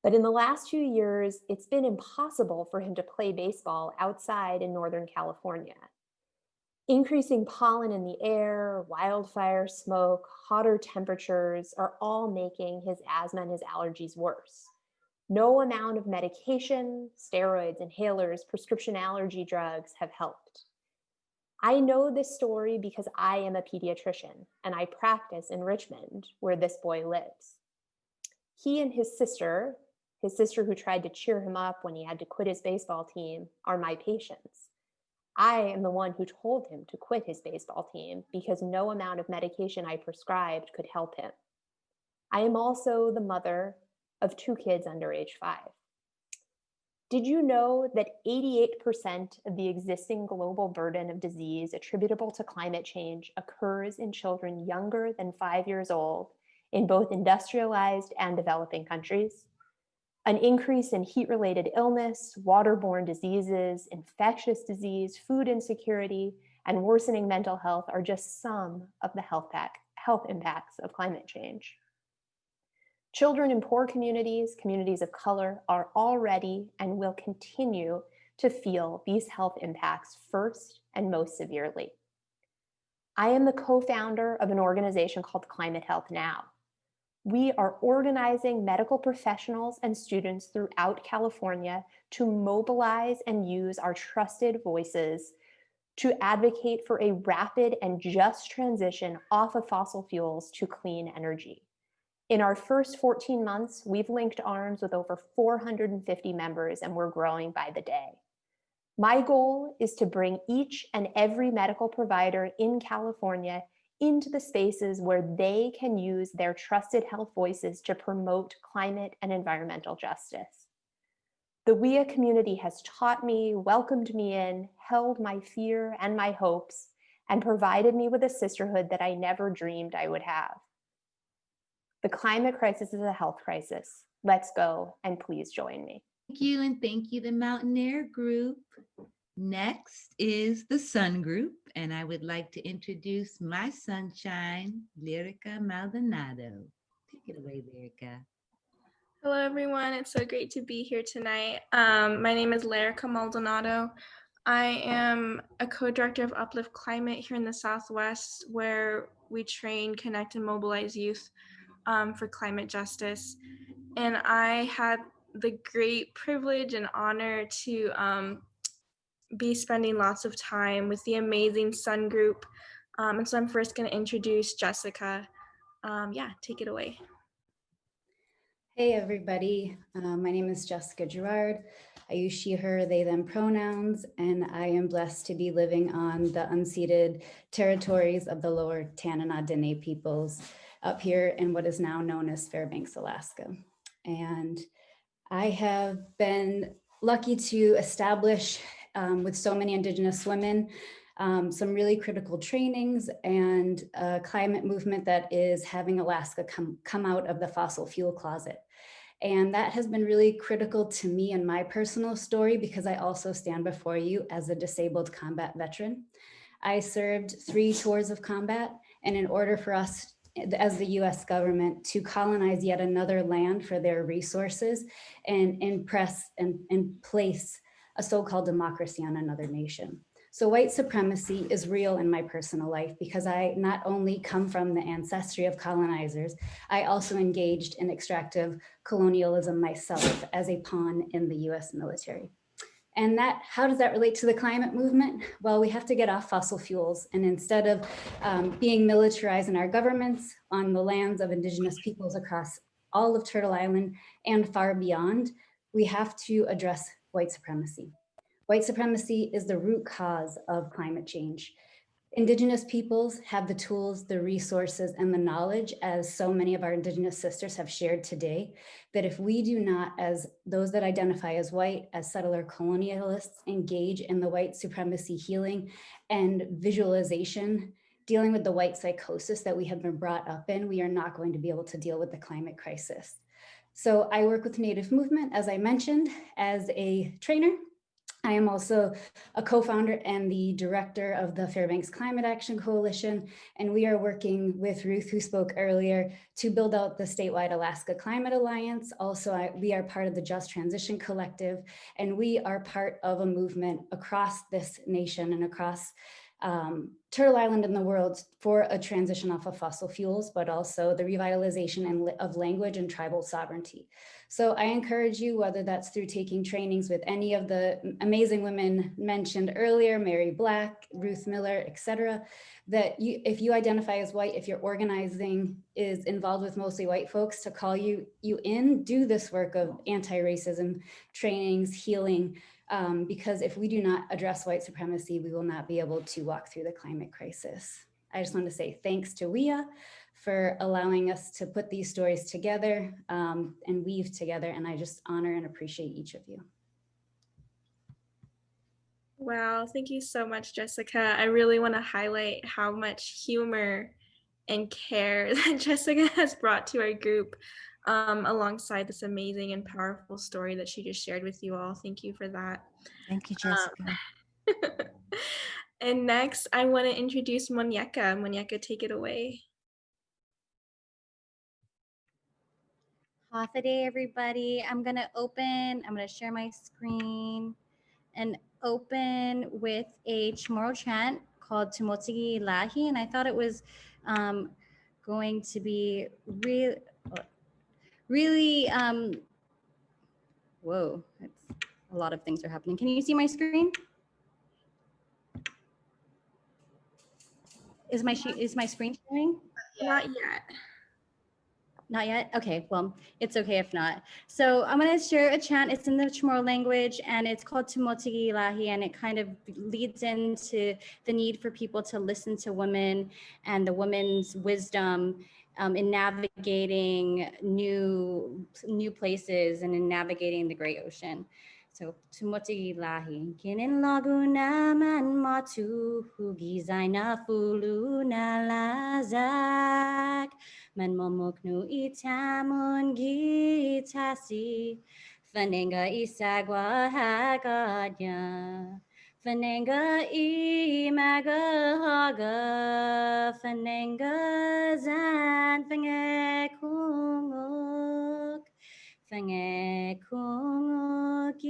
But in the last few years, it's been impossible for him to play baseball outside in Northern California. Increasing pollen in the air, wildfire smoke, hotter temperatures are all making his asthma and his allergies worse. No amount of medication, steroids, inhalers, prescription allergy drugs have helped. I know this story because I am a pediatrician and I practice in Richmond, where this boy lives. He and his sister who tried to cheer him up when he had to quit his baseball team, are my patients. I am the one who told him to quit his baseball team because no amount of medication I prescribed could help him. I am also the mother of 2 kids under age 5. Did you know that 88% of the existing global burden of disease attributable to climate change occurs in children younger than 5 years old in both industrialized and developing countries? An increase in heat-related illness, waterborne diseases, infectious disease, food insecurity, and worsening mental health are just some of the health impacts of climate change. Children in poor communities, communities of color, are already and will continue to feel these health impacts first and most severely. I am the co-founder of an organization called Climate Health Now. We are organizing medical professionals and students throughout California to mobilize and use our trusted voices to advocate for a rapid and just transition off of fossil fuels to clean energy. In our first 14 months, we've linked arms with over 450 members, and we're growing by the day. My goal is to bring each and every medical provider in California into the spaces where they can use their trusted health voices to promote climate and environmental justice. The WIA community has taught me, welcomed me in, held my fear and my hopes, and provided me with a sisterhood that I never dreamed I would have. The climate crisis is a health crisis. Let's go, and please join me.
Thank you, and thank you, the Mountain Air Group. Next is the Sun Group, and I would like to introduce my sunshine, Lyrica Maldonado. Take it away, Lyrica.
Hello, everyone. It's so great to be here tonight. My name is Lyrica Maldonado. I am a co-director of Uplift Climate here in the Southwest, where we train, connect, and mobilize youth for climate justice. And I had the great privilege and honor to be spending lots of time with the amazing Sun Group. And so I'm first going to introduce Jessica. Yeah, take it away.
Hey everybody, my name is Jessica Gerard. I use she, her, they, them pronouns, and I am blessed to be living on the unceded territories of the Lower Tanana Dene peoples up here in what is now known as Fairbanks, Alaska. And I have been lucky to establish with so many Indigenous women some really critical trainings and a climate movement that is having Alaska come out of the fossil fuel closet. And that has been really critical to me and my personal story because I also stand before you as a disabled combat veteran. I served 3 tours of combat, and in order for us as the US government to colonize yet another land for their resources and impress and place a so-called democracy on another nation. So white supremacy is real in my personal life because I not only come from the ancestry of colonizers, I also engaged in extractive colonialism myself as a pawn in the US military. And that, how does that relate to the climate movement? Well, we have to get off fossil fuels. And instead of being militarized in our governments on the lands of Indigenous peoples across all of Turtle Island and far beyond, we have to address white supremacy. White supremacy is the root cause of climate change. Indigenous peoples have the tools, the resources, and the knowledge, as so many of our Indigenous sisters have shared today, that if we do not, as those that identify as white, as settler colonialists, engage in the white supremacy healing and visualization, dealing with the white psychosis that we have been brought up in, we are not going to be able to deal with the climate crisis. So I work with Native Movement, as I mentioned, as a trainer. I am also a co-founder and the director of the Fairbanks Climate Action Coalition, and we are working with Ruth, who spoke earlier, to build out the statewide Alaska Climate Alliance. Also, we are part of the Just Transition Collective, and we are part of a movement across this nation and across Turtle Island and the world for a transition off of fossil fuels, but also the revitalization of language and tribal sovereignty. So I encourage you, whether that's through taking trainings with any of the amazing women mentioned earlier, Mary Black, Ruth Miller, etc., that if you identify as white, if your organizing is involved with mostly white folks, to call you in, do this work of anti-racism trainings, healing, because if we do not address white supremacy, we will not be able to walk through the climate crisis. I just want to say thanks to WIA for allowing us to put these stories together and weave together, and I just honor and appreciate each of you.
Wow, thank you so much, Jessica. I really want to highlight how much humor and care that Jessica has brought to our group alongside this amazing and powerful story that she just shared with you all. Thank you for that.
Thank you, Jessica.
And next, I want to introduce Monyeka. Monyeka, take it away.
Half a day, everybody. I'm going to share my screen and open with a Chamorro chant called Tumotigi Lahi. And I thought it was going to be really, whoa, a lot of things are happening. Can you see my screen? Is my screen showing?
Not yet.
Not yet? Okay, well, it's okay if not. So I'm going to share a chant. It's in the Chamorro language, and it's called Tumotigi Lahi, and it kind of leads into the need for people to listen to women and the women's wisdom in navigating new places and in navigating the great ocean. So Tumotigi Lahi. Kinin laguna man matu hugi zaina fuluna lazak. Man momoknu itamun gitasi. Fanenga isagwa hagadya. Fanenga imaga haga. Fanenga zan fenge kunguk. Fange kunguk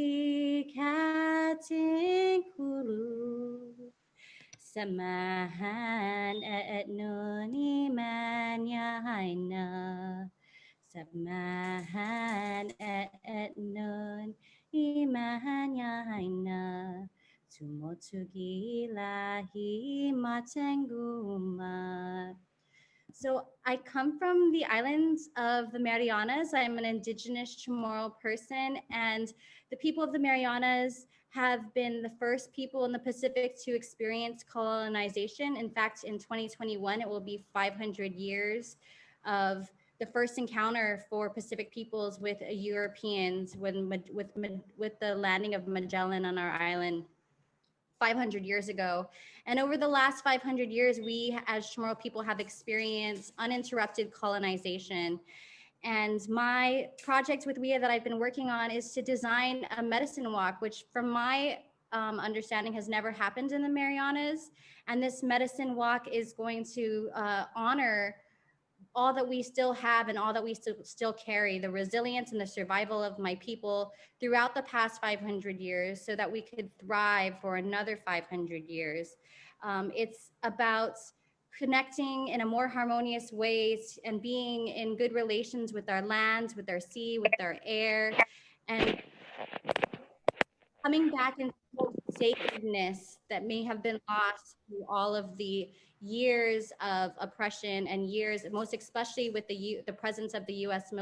ikating kulu. Samahan at noni manya haina. Samahan at non imahanya haina. Tumotugi lahi matenguma. So I come from the islands of the Marianas. I'm an indigenous Chamorro person, and the people of the Marianas have been the first people in the Pacific to experience colonization. In fact, in 2021, it will be 500 years of the first encounter for Pacific peoples with Europeans with the landing of Magellan on our island 500 years ago. And over the last 500 years, we as Chamorro people have experienced uninterrupted colonization. And my project with WIA that I've been working on is to design a medicine walk, which from my understanding has never happened in the Marianas. And this medicine walk is going to honor all that we still have and all that we still carry, the resilience and the survival of my people throughout the past 500 years so that we could thrive for another 500 years. It's about connecting in a more harmonious way and being in good relations with our lands, with our sea, with our air, and coming back into sacredness that may have been lost through all of the years of oppression and years, most especially with the presence of the U.S.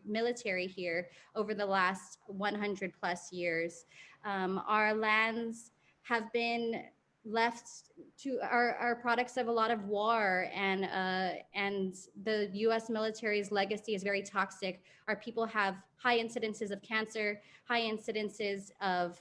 military here over the last 100 plus years. Our lands have been left to are products of a lot of war, and the U.S. military's legacy is very toxic. Our people have high incidences of cancer, high incidences of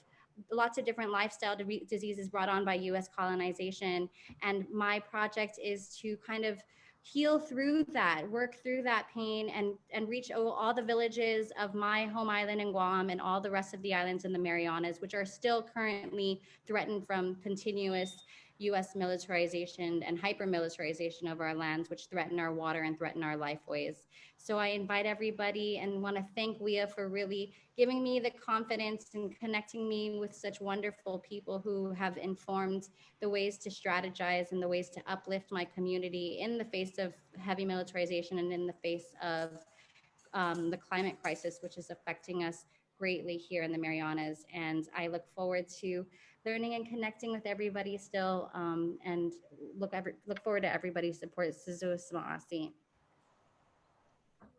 lots of different lifestyle diseases brought on by U.S. colonization. And my project is to kind of heal through that, work through that pain, and reach all the villages of my home island in Guam and all the rest of the islands in the Marianas, which are still currently threatened from continuous U.S. militarization and hyper-militarization of our lands, which threaten our water and threaten our lifeways. So I invite everybody and want to thank WIA for really giving me the confidence and connecting me with such wonderful people who have informed the ways to strategize and the ways to uplift my community in the face of heavy militarization and in the face of the climate crisis, which is affecting us greatly here in the Marianas. And I look forward to learning and connecting with everybody still, and look forward to everybody's support.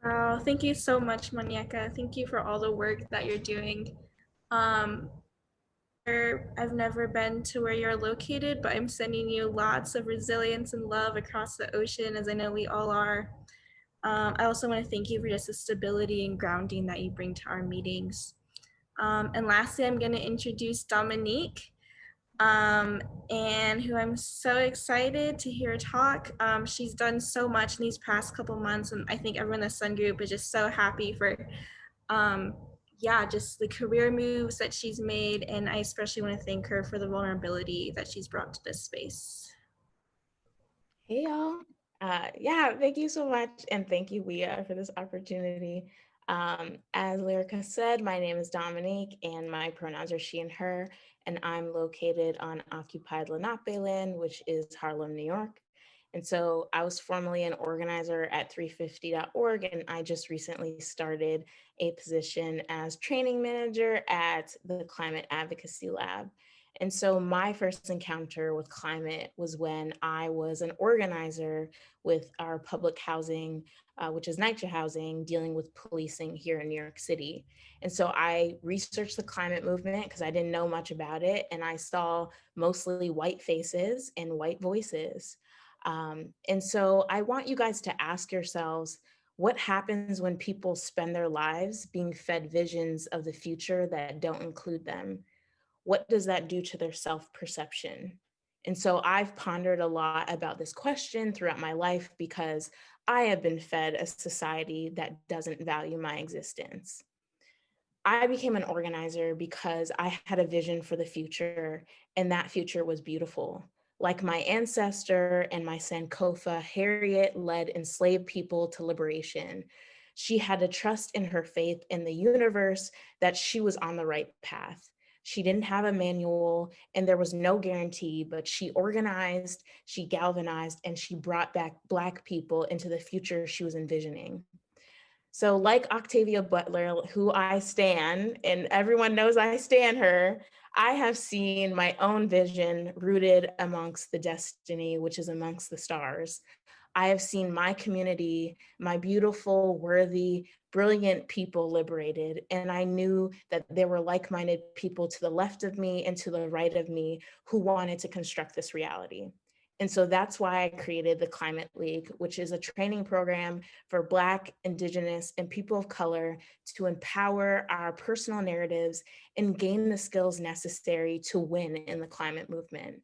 Wow, thank you so much, Manieka. Thank you for all the work that you're doing. I've never been to where you're located, but I'm sending you lots of resilience and love across the ocean, as I know we all are. I also want to thank you for just the stability and grounding that you bring to our meetings. And lastly, I'm going to introduce Dominique, and who I'm so excited to hear talk. She's done so much in these past couple months, and I think everyone in the Sun Group is just so happy for just the career moves that she's made, and I especially want to thank her for the vulnerability that she's brought to this space.
Hey y'all. Thank you so much, and thank you, WIA, for this opportunity. As Lyrica said, my name is Dominique, and my pronouns are she and her, and I'm located on occupied Lenape land, which is Harlem, New York. And so I was formerly an organizer at 350.org, and I just recently started a position as training manager at the Climate Advocacy Lab. And so my first encounter with climate was when I was an organizer with our public housing, which is NYCHA housing, dealing with policing here in New York City. And so I researched the climate movement because I didn't know much about it. And I saw mostly white faces and white voices. And so I want you guys to ask yourselves, what happens when people spend their lives being fed visions of the future that don't include them? What does that do to their self-perception? And so I've pondered a lot about this question throughout my life because I have been fed a society that doesn't value my existence. I became an organizer because I had a vision for the future, and that future was beautiful. Like my ancestor and my Sankofa, Harriet led enslaved people to liberation. She had a trust in her faith in the universe that she was on the right path. She didn't have a manual and there was no guarantee, but she organized, she galvanized, and she brought back Black people into the future she was envisioning. So like Octavia Butler, who I stan, and everyone knows I stan her, I have seen my own vision rooted amongst the destiny, which is amongst the stars. I have seen my community, my beautiful, worthy, brilliant people liberated. And I knew that there were like-minded people to the left of me and to the right of me who wanted to construct this reality. And so that's why I created the Climate League, which is a training program for Black, Indigenous, and people of color to empower our personal narratives and gain the skills necessary to win in the climate movement.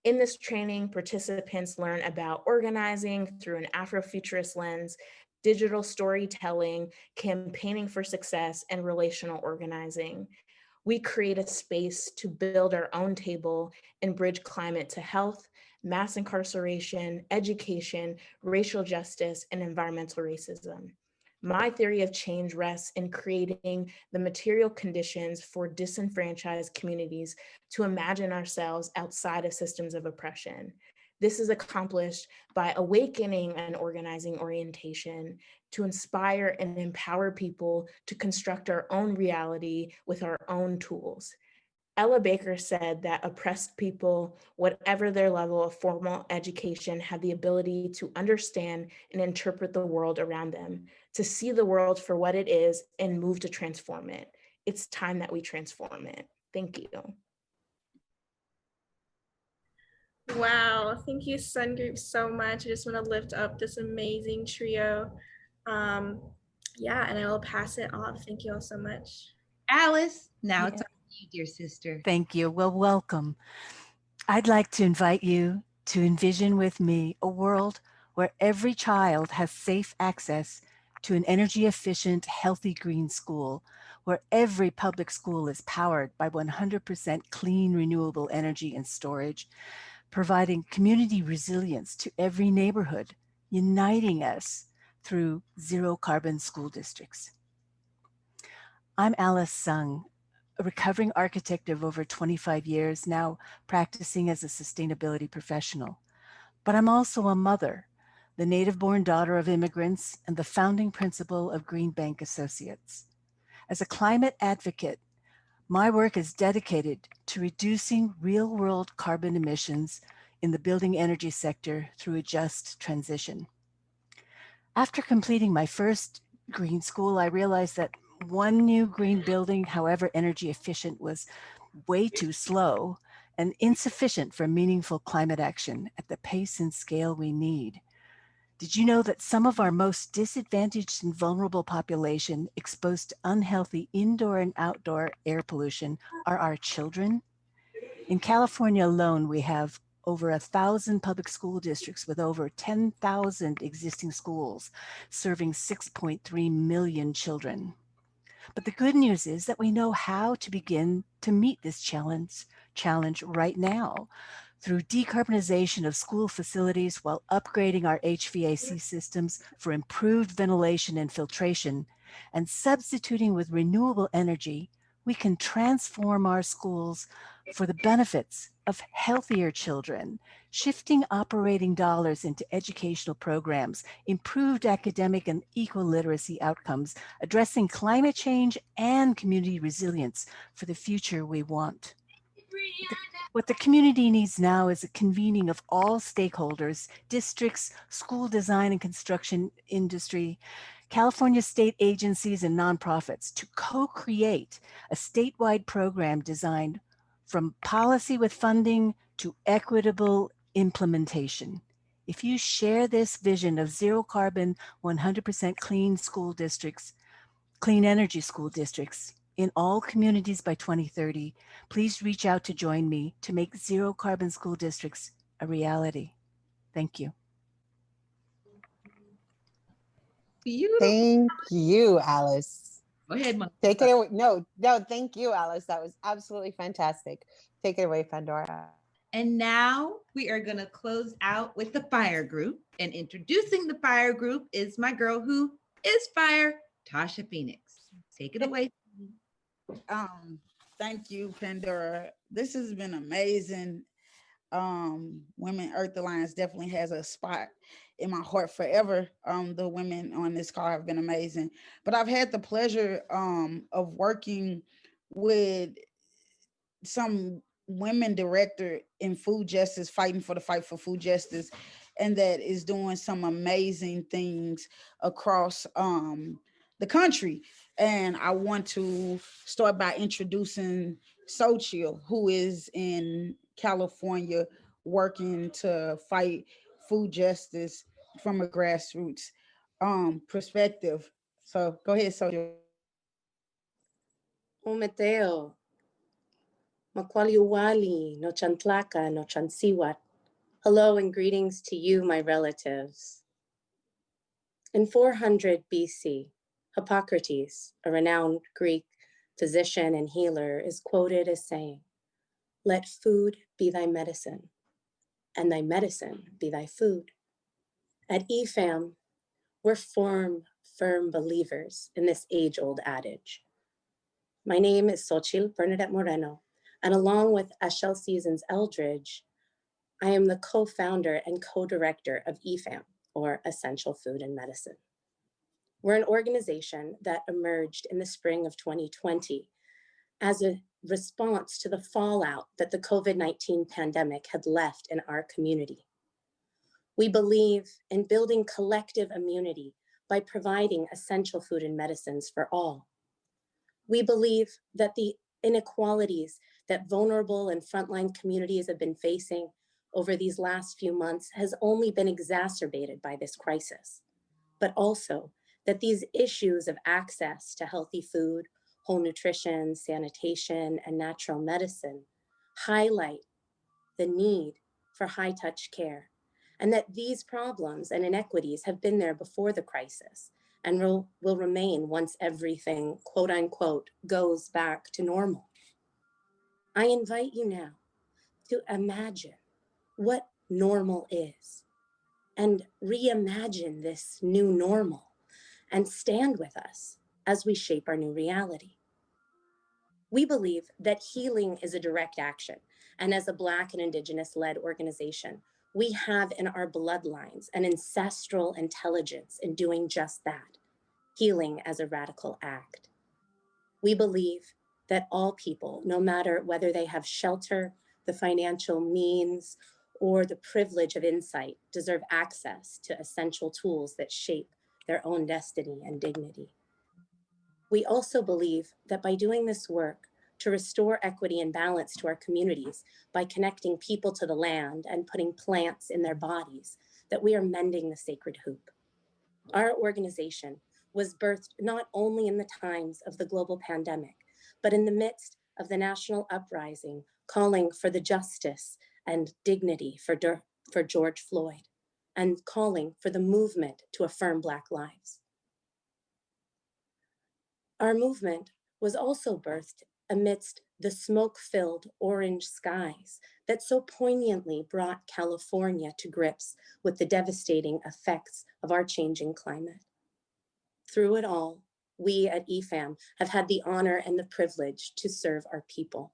In this training, participants learn about organizing through an Afrofuturist lens, digital storytelling, campaigning for success, and relational organizing. We create a space to build our own table and bridge climate to health, mass incarceration, education, racial justice, and environmental racism. My theory of change rests in creating the material conditions for disenfranchised communities to imagine ourselves outside of systems of oppression. This is accomplished by awakening an organizing orientation to inspire and empower people to construct our own reality with our own tools. Ella Baker said that oppressed people, whatever their level of formal education, have the ability to understand and interpret the world around them, to see the world for what it is and move to transform it. It's time that we transform it. Thank you.
Wow, thank you, Sun Group, so much. I just want to lift up this amazing trio. Yeah, and I will pass it off. Thank you all so much.
Alice, now it's on you, dear sister.
Thank you. Well, welcome. I'd like to invite you to envision with me a world where every child has safe access to an energy efficient, healthy green school, where every public school is powered by 100% clean, renewable energy and storage, providing community resilience to every neighborhood, uniting us through zero carbon school districts. I'm Alice Sung, a recovering architect of over 25 years, now practicing as a sustainability professional. But I'm also a mother, the native-born daughter of immigrants and the founding principal of Green Bank Associates. As a climate advocate, my work is dedicated to reducing real-world carbon emissions in the building energy sector through a just transition. After completing my first green school, I realized that one new green building, however energy efficient, was way too slow and insufficient for meaningful climate action at the pace and scale we need. Did you know that some of our most disadvantaged and vulnerable population exposed to unhealthy indoor and outdoor air pollution are our children? In California alone, we have over 1,000 public school districts with over 10,000 existing schools, serving 6.3 million children. But the good news is that we know how to begin to meet this challenge right now through decarbonization of school facilities while upgrading our HVAC systems for improved ventilation and filtration, and substituting with renewable energy. We can transform our schools for the benefits of healthier children, shifting operating dollars into educational programs, improved academic and eco-literacy outcomes, addressing climate change and community resilience for the future we want. What the community needs now is a convening of all stakeholders, districts, school design and construction industry, California state agencies and nonprofits to co-create a statewide program designed from policy with funding to equitable implementation. If you share this vision of zero carbon, 100% clean school districts, clean energy school districts in all communities by 2030, please reach out to join me to make zero carbon school districts a reality. Thank you.
Beautiful.
Thank you, Alice.
Go ahead, Mom.
Take it away. No, thank you, Alice. That was absolutely fantastic. Take it away, Pandora.
And now we are going to close out with the fire group. And introducing the fire group is my girl who is fire, Tasha Phoenix. Take it away.
Thank you, Pandora. This has been amazing. Women Earth Alliance definitely has a spot in my heart forever. The women on this call have been amazing, but I've had the pleasure of working with some women director in food justice, fighting for the fight for food justice. and that is doing some amazing things across the country. And I want to start by introducing Xochitl, who is in California working to fight food justice from a grassroots perspective. So go ahead, Xochitl.
Umeteo, Makwaliuwali, no Chantlaka, no Chansiwat. Hello and greetings to you, my relatives. In 400 BC, Hippocrates, a renowned Greek physician and healer, is quoted as saying, "Let food be thy medicine, and thy medicine be thy food." At EFAM, we're firm believers in this age-old adage. My name is Xochitl Bernadette Moreno, and along with Ashel Seasons Eldridge, I am the co-founder and co-director of EFAM, or Essential Food and Medicine. We're an organization that emerged in the spring of 2020 as a response to the fallout that the COVID-19 pandemic had left in our community. We believe in building collective immunity by providing essential food and medicines for all. We believe that the inequalities that vulnerable and frontline communities have been facing over these last few months has only been exacerbated by this crisis, but also that these issues of access to healthy food, whole nutrition, sanitation, and natural medicine highlight the need for high-touch care, and that these problems and inequities have been there before the crisis and will remain once everything, quote unquote, goes back to normal. I invite you now to imagine what normal is and reimagine this new normal and stand with us as we shape our new reality. We believe that healing is a direct action, and as a Black and Indigenous-led organization, we have in our bloodlines an ancestral intelligence in doing just that, healing as a radical act. We believe that all people, no matter whether they have shelter, the financial means, or the privilege of insight, deserve access to essential tools that shape their own destiny and dignity. We also believe that by doing this work to restore equity and balance to our communities, by connecting people to the land and putting plants in their bodies, that we are mending the sacred hoop. Our organization was birthed not only in the times of the global pandemic, but in the midst of the national uprising calling for the justice and dignity for George Floyd, and calling for the movement to affirm Black lives. Our movement was also birthed amidst the smoke-filled orange skies that so poignantly brought California to grips with the devastating effects of our changing climate. Through it all, we at EFAM have had the honor and the privilege to serve our people.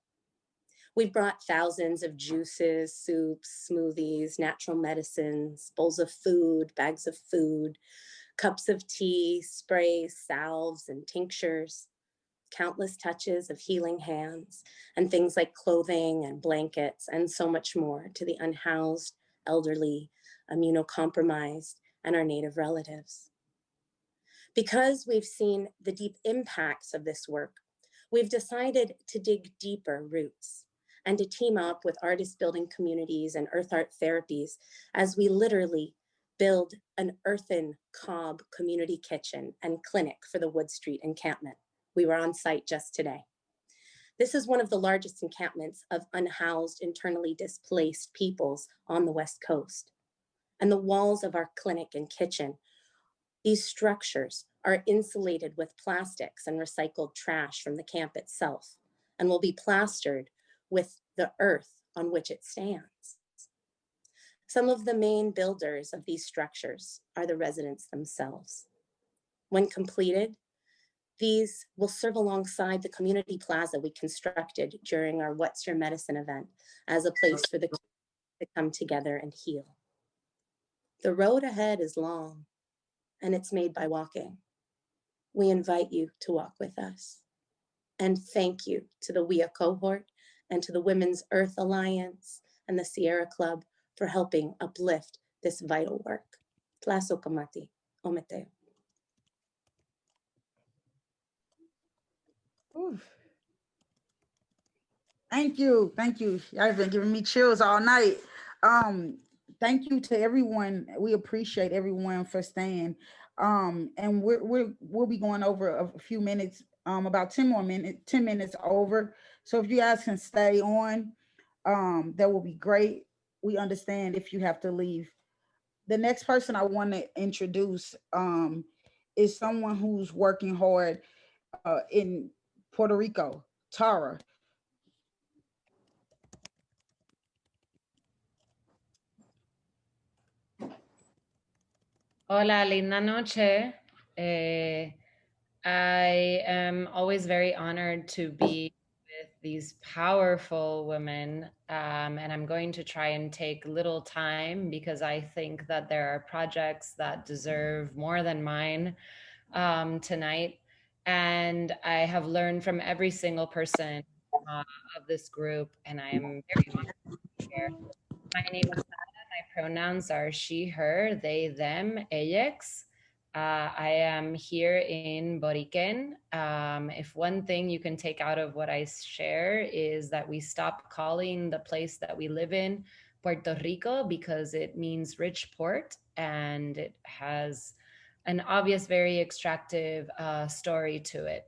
We've brought thousands of juices, soups, smoothies, natural medicines, bowls of food, bags of food, cups of tea, sprays, salves, and tinctures, countless touches of healing hands, and things like clothing and blankets, and so much more to the unhoused, elderly, immunocompromised, and our Native relatives. Because we've seen the deep impacts of this work, we've decided to dig deeper roots and to team up with artist building communities and earth art therapies as we literally build an earthen cob community kitchen and clinic for the Wood Street encampment. We were on site just today. This is one of the largest encampments of unhoused, internally displaced peoples on the West Coast. And the walls of our clinic and kitchen, these structures are insulated with plastics and recycled trash from the camp itself, and will be plastered with the earth on which it stands. Some of the main builders of these structures are the residents themselves. When completed, these will serve alongside the community plaza we constructed during our What's Your Medicine event as a place for the community to come together and heal. The road ahead is long, and it's made by walking. We invite you to walk with us. And thank you to the WIA cohort and to the Women's Earth Alliance and the Sierra Club for helping uplift this vital work. Tlazokamati, Ometeo.
Thank you. Thank you. Y'all been giving me chills all night. Thank you to everyone. We appreciate everyone for staying. And we'll be going over a few minutes, about 10 more minutes, 10 minutes over. So if you guys can stay on, that will be great. We understand if you have to leave. The next person I want to introduce is someone who's working hard in Puerto Rico, Tara.
Hola, linda noche. I am always very honored to be with these powerful women, and I'm going to try and take little time because I think that there are projects that deserve more than mine tonight. And I have learned from every single person of this group, and I am very honored to be here. My name is Sara. My pronouns are she, her, they, them, ellos. I am here in Boriquen. If one thing you can take out of what I share is that we stop calling the place that we live in Puerto Rico because it means rich port, and it has an obvious, very extractive story to it.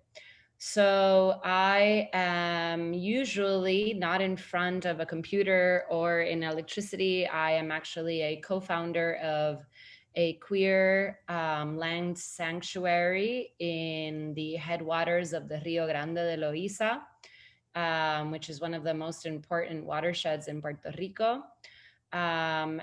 So I am usually not in front of a computer or in electricity. I am actually a co-founder of a queer land sanctuary in the headwaters of the Rio Grande de Loíza, which is one of the most important watersheds in Puerto Rico. And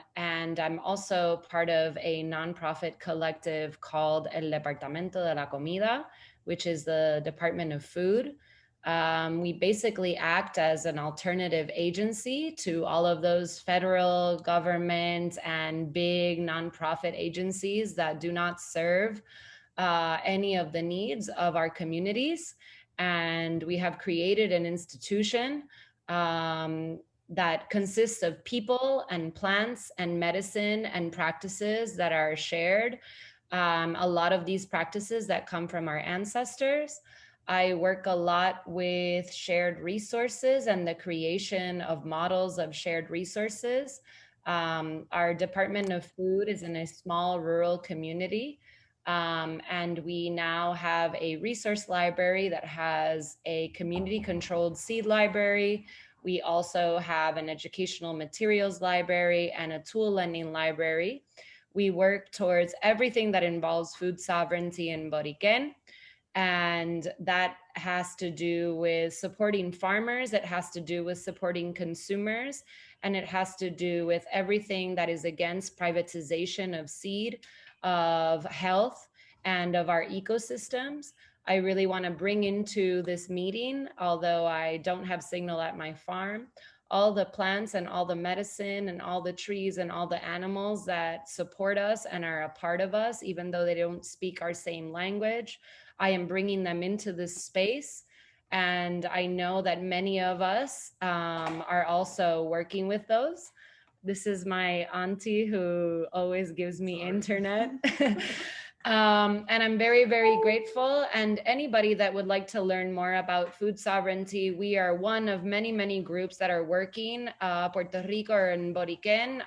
I'm also part of a nonprofit collective called El Departamento de la Comida, which is the Department of Food. We basically act as an alternative agency to all of those federal government and big nonprofit agencies that do not serve any of the needs of our communities. And we have created an institution that consists of people and plants and medicine and practices that are shared. A lot of these practices that come from our ancestors. I work a lot with shared resources and the creation of models of shared resources. Our Department of Food is in a small rural community. And we now have a resource library that has a community-controlled seed library. We also have an educational materials library and a tool lending library. We work towards everything that involves food sovereignty in Boriquen. And that has to do with supporting farmers. It has to do with supporting consumers. And it has to do with everything that is against privatization of seed, of health, and of our ecosystems. I really want to bring into this meeting, although I don't have signal at my farm, all the plants and all the medicine and all the trees and all the animals that support us and are a part of us, even though they don't speak our same language. I am bringing them into this space. And I know that many of us are also working with those. This is my auntie who always gives me internet. And I'm very, very grateful. And anybody that would like to learn more about food sovereignty, we are one of many, many groups that are working. Puerto Rico and Boriquen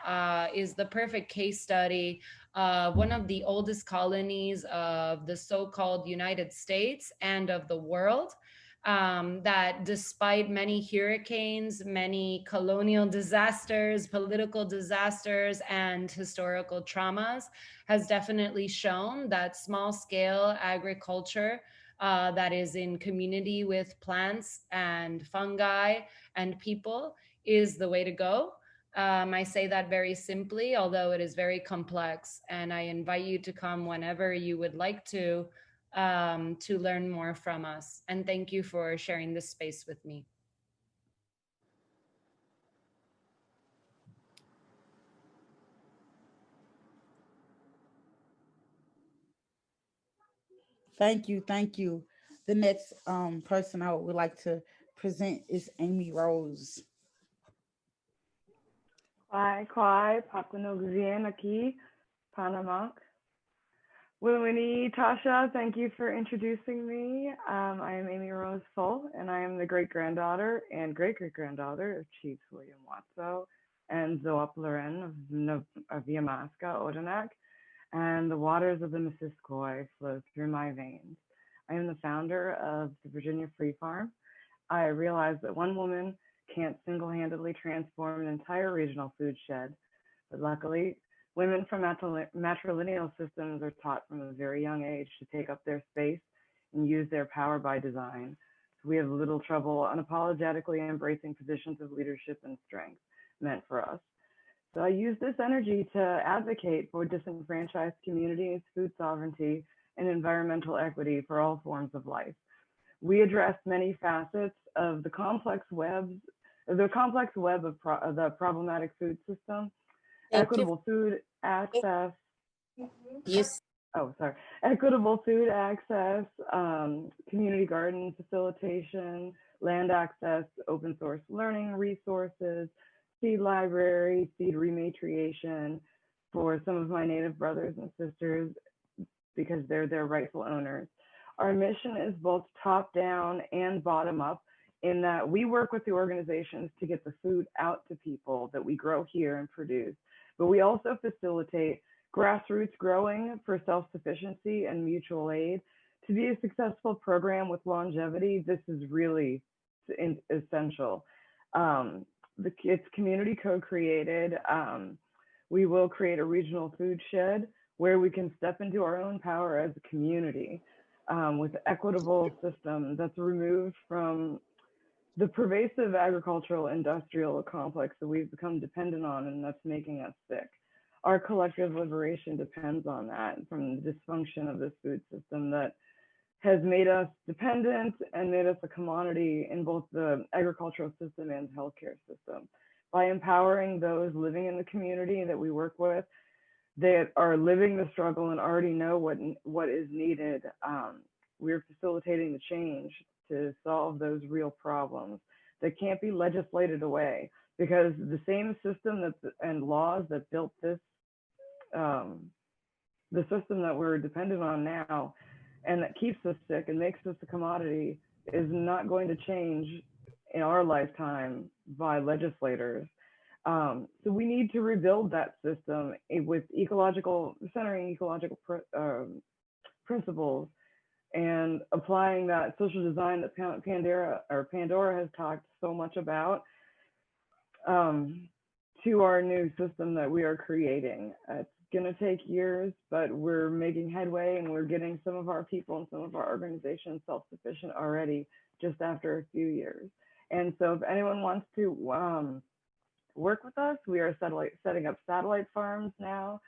is the perfect case study of one of the oldest colonies of the so-called United States and of the world. That despite many hurricanes, many colonial disasters, political disasters, and historical traumas, has definitely shown that small-scale agriculture that is in community with plants and fungi and people is the way to go. I say that very simply, although it is very complex, and I invite you to come whenever you would like to learn more from us. And thank you for sharing this space with me.
Thank you. Thank you. The next person I would like to present is Amy Rose.
Kwai, Papanogzien aqui, Panama. Wilwini, Tasha, thank you for introducing me. I am Amy Rose Full, and I am the great-granddaughter and great-great-granddaughter of Chiefs William Watso and Zoop Loren of Yamaska, Odanak, and the waters of the Missisquoi flow through my veins. I am the founder of the Virginia Free Farm. I realized that one woman can't single-handedly transform an entire regional food shed, but luckily, women from matrilineal systems are taught from a very young age to take up their space and use their power by design. So we have little trouble unapologetically embracing positions of leadership and strength meant for us. So I use this energy to advocate for disenfranchised communities, food sovereignty, and environmental equity for all forms of life. We address many facets of the complex web of the problematic food system. Equitable food access. Equitable food access, community garden facilitation, land access, open source learning resources, seed library, seed rematriation for some of my Native brothers and sisters because they're their rightful owners. Our mission is both top down and bottom up in that we work with the organizations to get the food out to people that we grow here and produce. But we also facilitate grassroots growing for self-sufficiency and mutual aid. To be a successful program with longevity, this is really essential. It's community co-created. We will create a regional food shed where we can step into our own power as a community with equitable system that's removed from the pervasive agricultural industrial complex that we've become dependent on, and that's making us sick. Our collective liberation depends on that, from the dysfunction of this food system that has made us dependent and made us a commodity in both the agricultural system and healthcare system. By empowering those living in the community that we work with that are living the struggle and already know what is needed, we're facilitating the change to solve those real problems that can't be legislated away, because the same system and laws that built this, the system that we're dependent on now and that keeps us sick and makes us a commodity is not going to change in our lifetime by legislators. So we need to rebuild that system with centering ecological principles and applying that social design that Pandora has talked so much about to our new system that we are creating. It's gonna take years, but we're making headway and we're getting some of our people and some of our organizations self-sufficient already just after a few years. And so if anyone wants to work with us, we are setting up satellite farms now,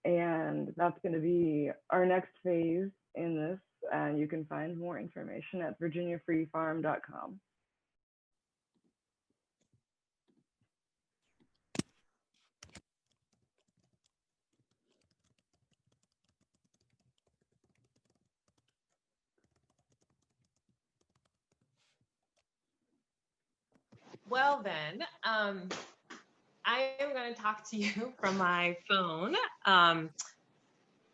and that's gonna be our next phase in this. And you can find more information at virginiafreefarm.com.
Well then, I am going to talk to you from my phone.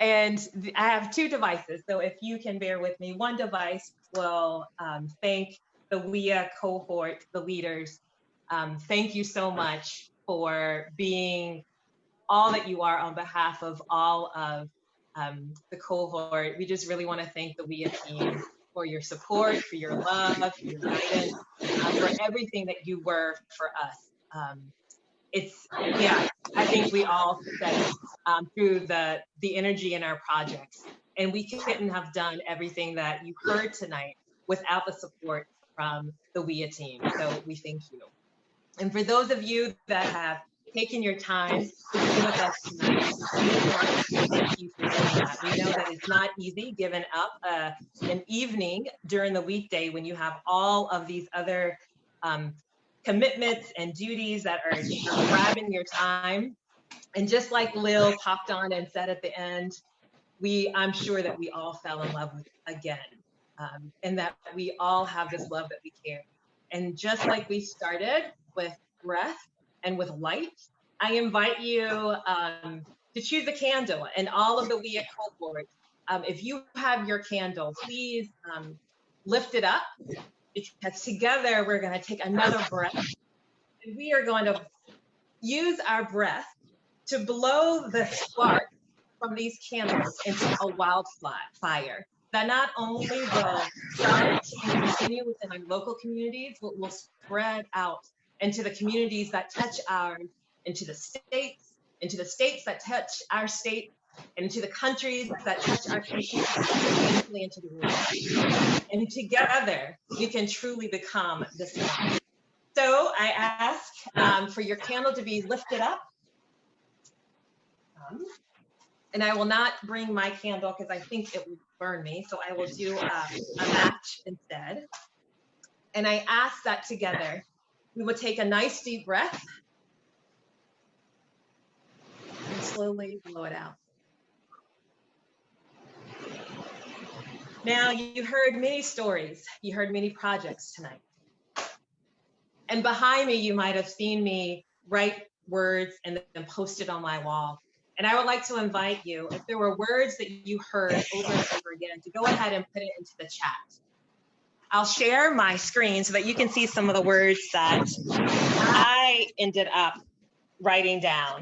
And I have two devices, so if you can bear with me, one device will thank the WIA cohort, the leaders. Thank you so much for being all that you are on behalf of all of the cohort. We just really want to thank the WIA team for your support, for your love, for your guidance, for everything that you were for us. I think we all said it through the energy in our projects, and we couldn't have done everything that you heard tonight without the support from the WIA team. So we thank you. And for those of you that have taken your time to be with us tonight, thank you for doing that. We know that it's not easy giving up an evening during the weekday when you have all of these other commitments and duties that are grabbing your time. And just like Lil talked on and said at the end, I'm sure that we all fell in love with again, and that we all have this love that we carry. And just like we started with breath and with light,
I invite you to choose a candle, and all of the WIA cohort, if you have your candle, please lift it up, because together we're going to take another breath, and we are going to use our breath to blow the spark from these candles into a wildfire that not only will start and continue within our local communities, but will spread out into the communities that touch ours, into the states that touch our state, and into the countries that touch our countries, and into the world. And together, we can truly become this one. So I ask for your candle to be lifted up. And I will not bring my candle because I think it would burn me. So I will do a match instead. And I ask that together, we will take a nice deep breath and slowly blow it out. Now, you heard many stories. You heard many projects tonight. And behind me, you might have seen me write words and then post it on my wall. And I would like to invite you, if there were words that you heard over and over again, to go ahead and put it into the chat. I'll share my screen so that you can see some of the words that I ended up writing down.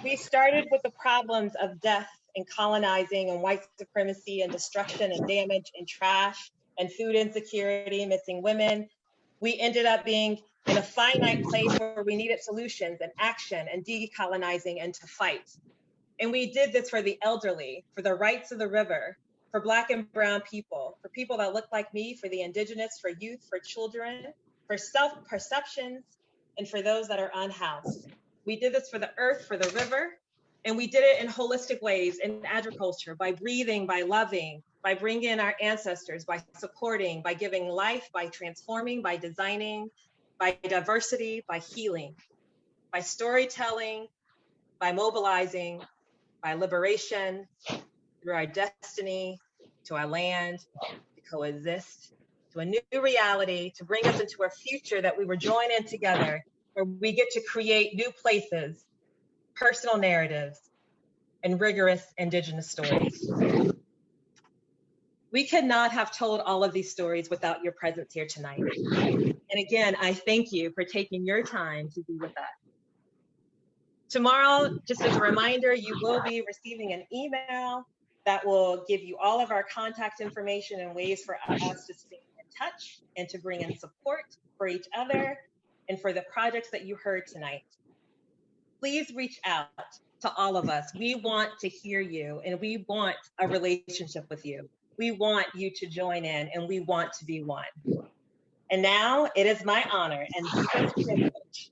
We started with the problems of death and colonizing and white supremacy and destruction and damage and trash and food insecurity, missing women. We ended up being in a finite place where we needed solutions and action and decolonizing and to fight. And we did this for the elderly, for the rights of the river, for Black and brown people, for people that look like me, for the indigenous, for youth, for children, for self-perceptions, and for those that are unhoused. We did this for the earth, for the river, and we did it in holistic ways, in agriculture, by breathing, by loving, by bringing in our ancestors, by supporting, by giving life, by transforming, by designing, by diversity, by healing, by storytelling, by mobilizing, by liberation, through our destiny, to our land, to coexist, to a new reality, to bring us into a future that we were joining together, where we get to create new places, personal narratives, and rigorous Indigenous stories. We could not have told all of these stories without your presence here tonight. And again, I thank you for taking your time to be with us. Tomorrow, just as a reminder, you will be receiving an email that will give you all of our contact information and ways for us to stay in touch and to bring in support for each other and for the projects that you heard tonight. Please reach out to all of us. We want to hear you, and we want a relationship with you. We want you to join in, and we want to be one. And now it is my honor and deepest privilege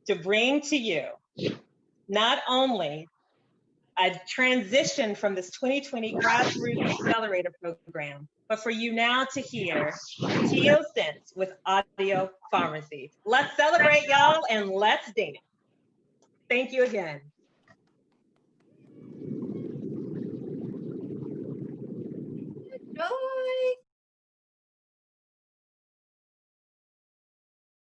to bring to you not only a transition from this 2020 Grassroots Accelerator program, but for you now to hear Teo Sense with Audio Pharmacy. Let's celebrate, y'all, and let's dance. Thank you again.